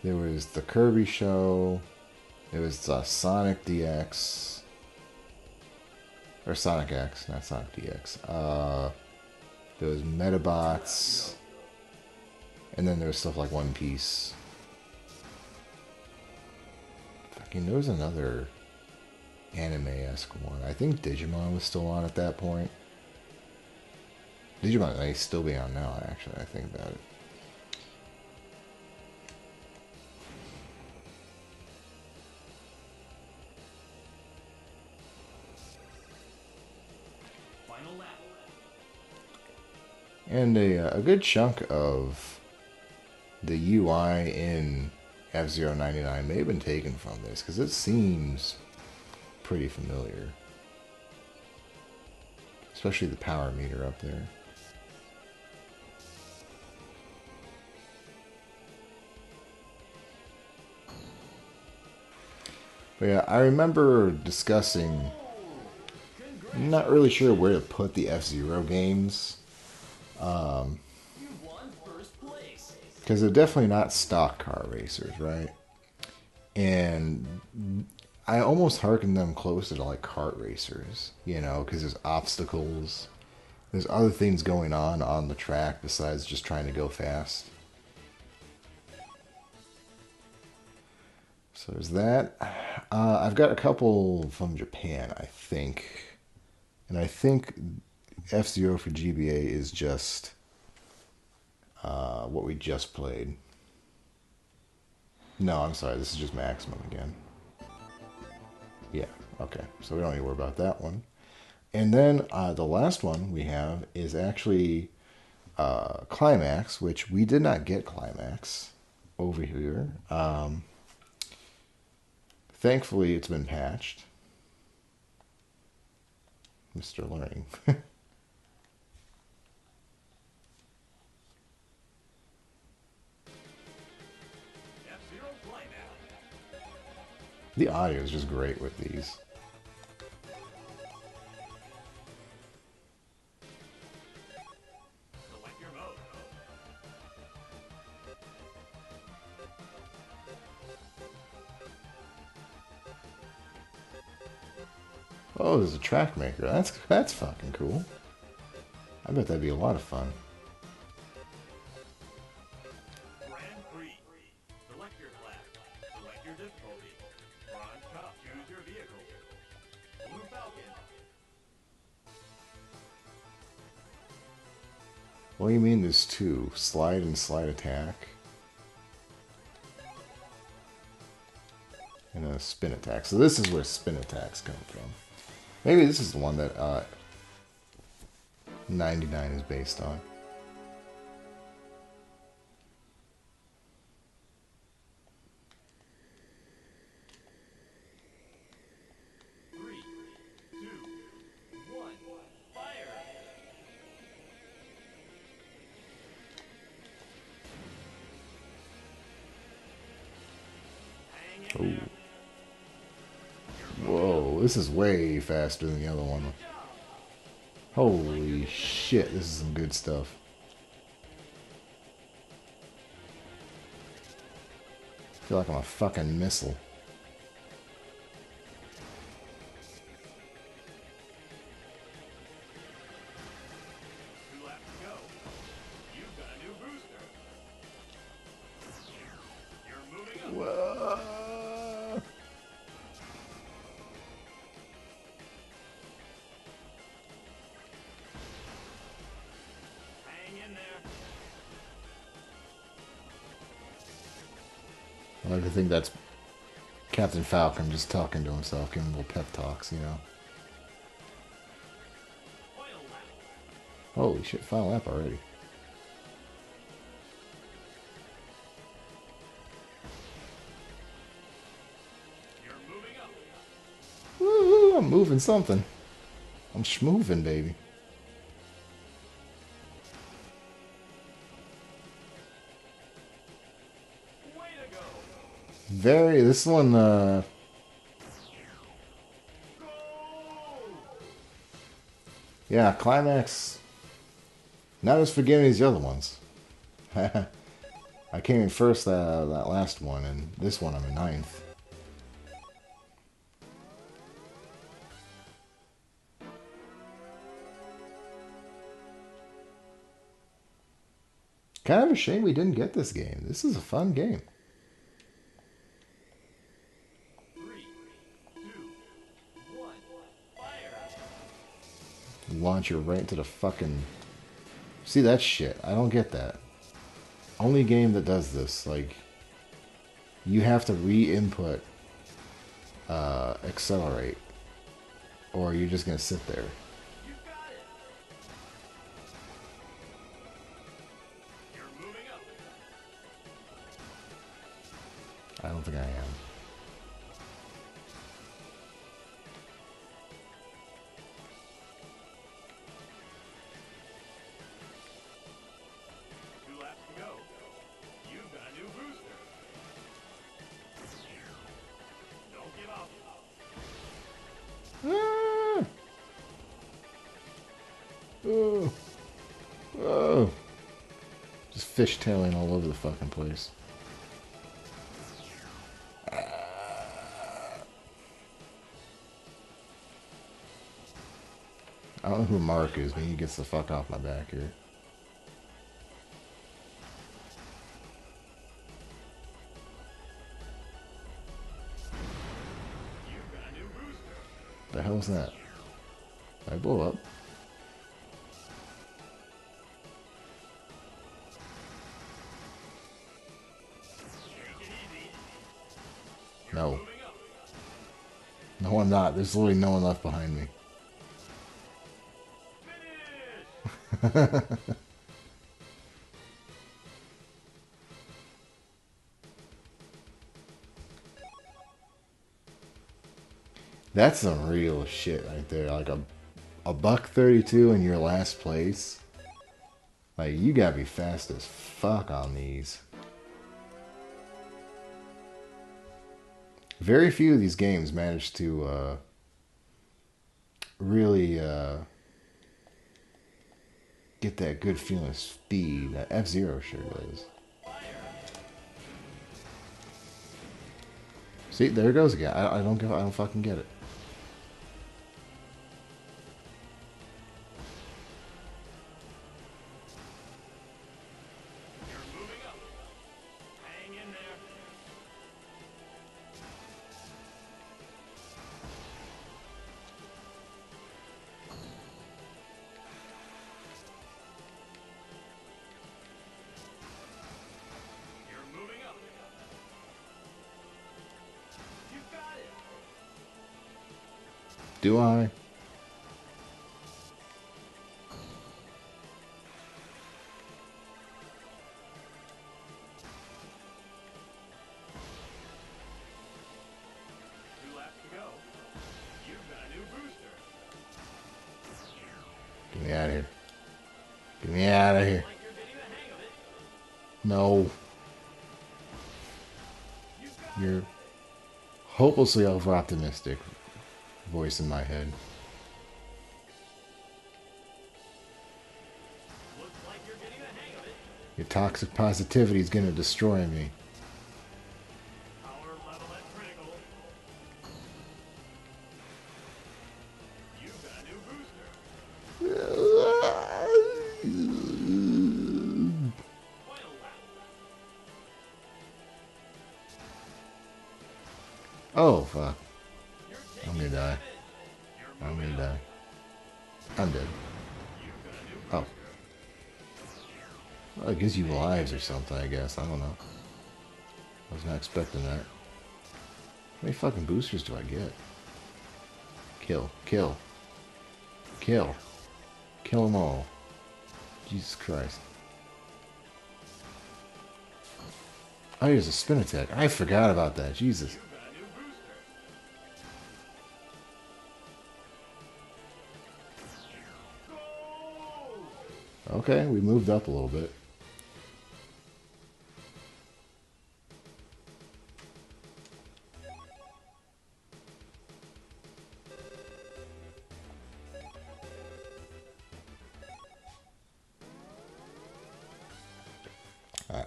There was the Kirby show. It was Sonic DX or Sonic X, not Sonic DX. There was Metabots. And then there's stuff like One Piece. Fucking, there was another anime-esque one. I think Digimon was still on at that point. Digimon may still be on now, actually, I think about it. Final lap. And a good chunk of the UI in F-Zero 99 may have been taken from this, because it seems pretty familiar. Especially the power meter up there. But yeah, I remember discussing, I'm not really sure where to put the F-Zero games. You won first place. Because they're definitely not stock car racers, right? And I almost hearken them closer to like kart racers, you know, because there's obstacles. There's other things going on the track besides just trying to go fast. So there's that. I've got a couple from Japan, I think. And I think F-Zero for GBA is just what we just played. No, I'm sorry. This is just Maximum again. Yeah, okay. So we don't need to worry about that one. And then the last one we have is actually Climax, which we did not get Climax over here. Thankfully, it's been patched. Mr. Learning. F-Zero Climax. The audio is just great with these. Select your mode. Oh, there's a track maker. That's fucking cool. I bet that'd be a lot of fun. Grand Prix. Select your class. Select your difficulty. Bronze Cup. Choose your vehicle. Blue Falcon. What do you mean there's two? Slide and slide attack? And a spin attack. So this is where spin attacks come from. Maybe this is the one that 99 is based on. Three, two, one. Fire. Hang in there. Whoa, this is way faster than the other one. Holy shit, this is some good stuff. I feel like I'm a fucking missile. Two laps to go. You've got a new booster. You're moving up. Whoa. Hang in there. I like to think that's Captain Falcon just talking to himself, giving little pep talks, you know. Final lap. Holy shit, final lap already. You're moving up. Woo, I'm moving something. I'm schmoving, baby. Way to go. This one, Go. yeah, Climax, not as forgiving as the other ones. I came in first that last one, and this one I'm in ninth. Kind of a shame we didn't get this game. This is a fun game. 3, 2, 1, fire! Launch you right into the fucking... See that shit? I don't get that. Only game that does this. Like, you have to re-input accelerate, or you're just gonna sit there. You got it! You're moving up. I don't think I am. Two laps to go. You've got a new booster. Don't give up. Ah! Oh. Oh. Just fishtailing all over the fucking place. I don't know who Mark is, but he gets the fuck off my back here. You've got a new booster. The hell's that? I blow up. Take it easy. No. Moving up. No, I'm not. There's literally no one left behind me. Finish! That's some real shit right there. Like a $1.32 in your last place. Like, you gotta be fast as fuck on these. Very few of these games manage to really get that good feeling of speed. That F-Zero sure does. See, there it goes again. I don't fucking get it. You're moving up. Hang in there. You're moving up. You got it. Do I? Two laps to go. You've got a new booster. Get me out of here. Get me out of here. Like you're getting the hang of it. No. You've got You're hopelessly over-optimistic voice in my head. Looks like you're getting the hang of it. Your toxic positivity is gonna destroy me. Power level at critical. You've got a new booster. Final lap. Oh, fuck. You're I'm taking gonna die. damage. You're I'm moving gonna up. die. I'm dead. You've got a new Oh. booster. Well, it gives you lives or something, I guess. I don't know. I was not expecting that. How many fucking boosters do I get? Kill. Kill. Kill. Kill them all. Jesus Christ. Oh, here's a spin attack. I forgot about that. Jesus. You've got a new booster. Go! Okay, we moved up a little bit.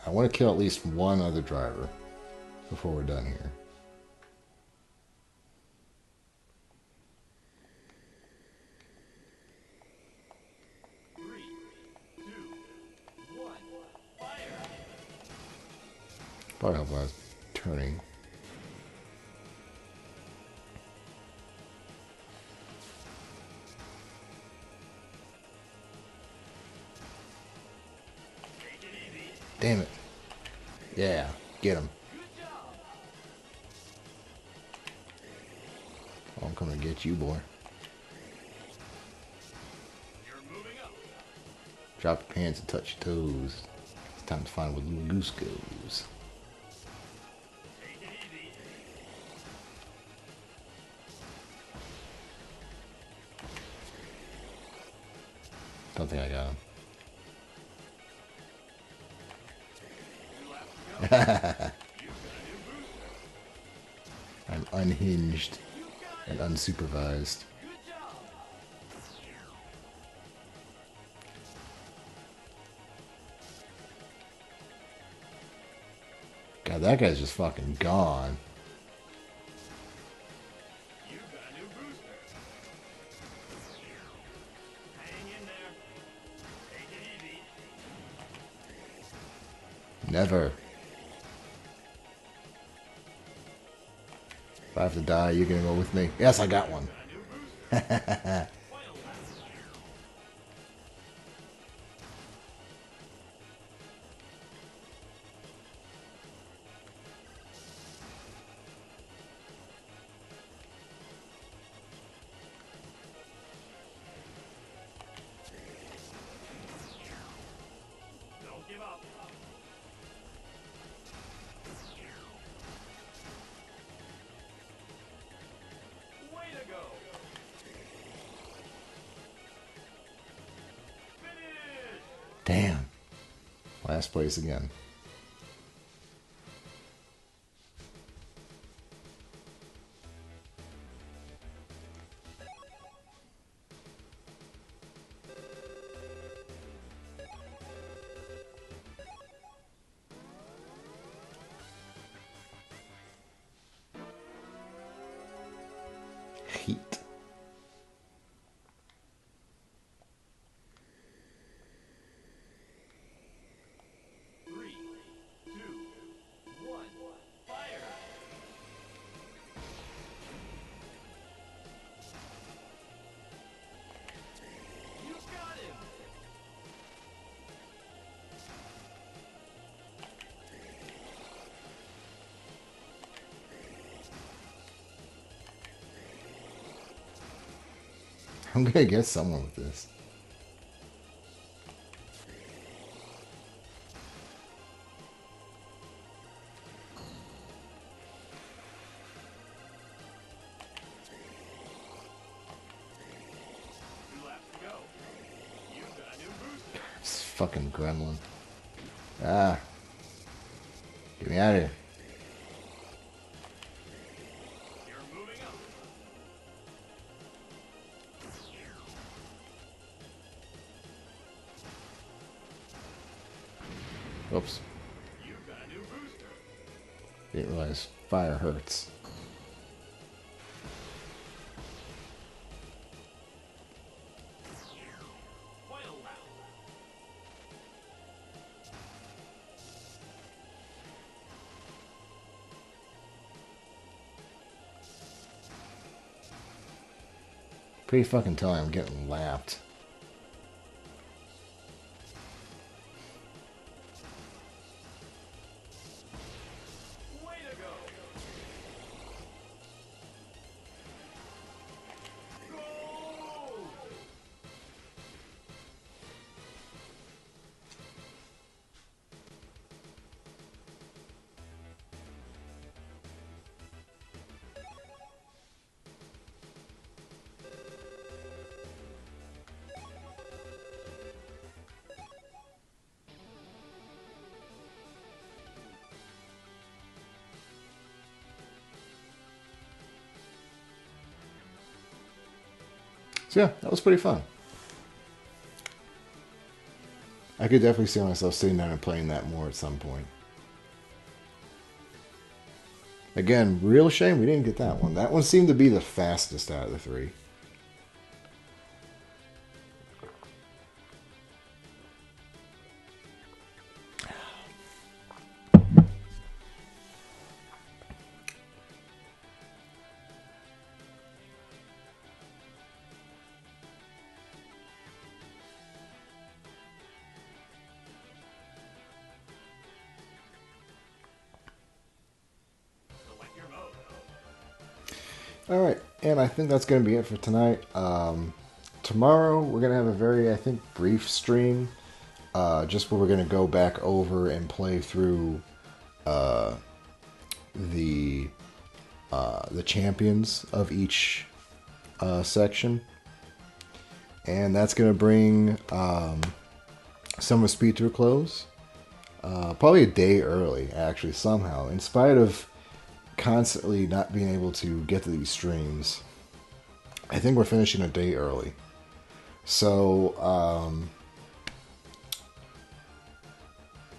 I want to kill at least one other driver before we're done here. Three, two, one, fire! Probably help when I was turning. Damn it. Yeah, get him. I'm coming to get you, boy. Drop your pants and touch your toes. It's time to find where little goose goes. Don't think I got him. I'm unhinged and unsupervised. God, that guy's just fucking gone. Never. If I have to die, you're gonna go with me. Yes, I got one. Don't give up. Way to go. Finish. Damn. Last place again. Heat. Three, two, one, fire. You got him. I'm gonna get someone with this. Two laps to go. You've got a new booster. This fucking gremlin. Ah. Get me out of here. You're moving up. Oops. You've got a new booster. Didn't realize fire hurts. Final lap. Pretty fucking telling I'm getting lapped. Way to go. Go. So yeah, that was pretty fun. I could definitely see myself sitting down and playing that more at some point. Again, real shame we didn't get that one. That one seemed to be the fastest out of the three. All right, and I think that's going to be it for tonight. Tomorrow we're going to have a very, I think, brief stream, just where we're going to go back over and play through the champions of each section, and that's going to bring Summer Speed to a close. Probably a day early, actually, somehow, in spite of constantly not being able to get to these streams. I think we're finishing a day early. So,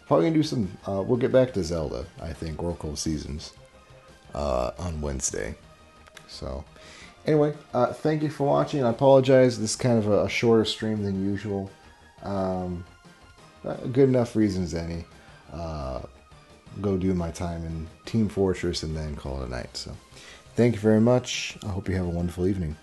probably gonna do some. We'll get back to Zelda, I think, Oracle of Seasons, on Wednesday. So, anyway, thank you for watching. I apologize. This is kind of a shorter stream than usual. Good enough reasons, any. Go do my time in Team Fortress and then call it a night. So, thank you very much. I hope you have a wonderful evening.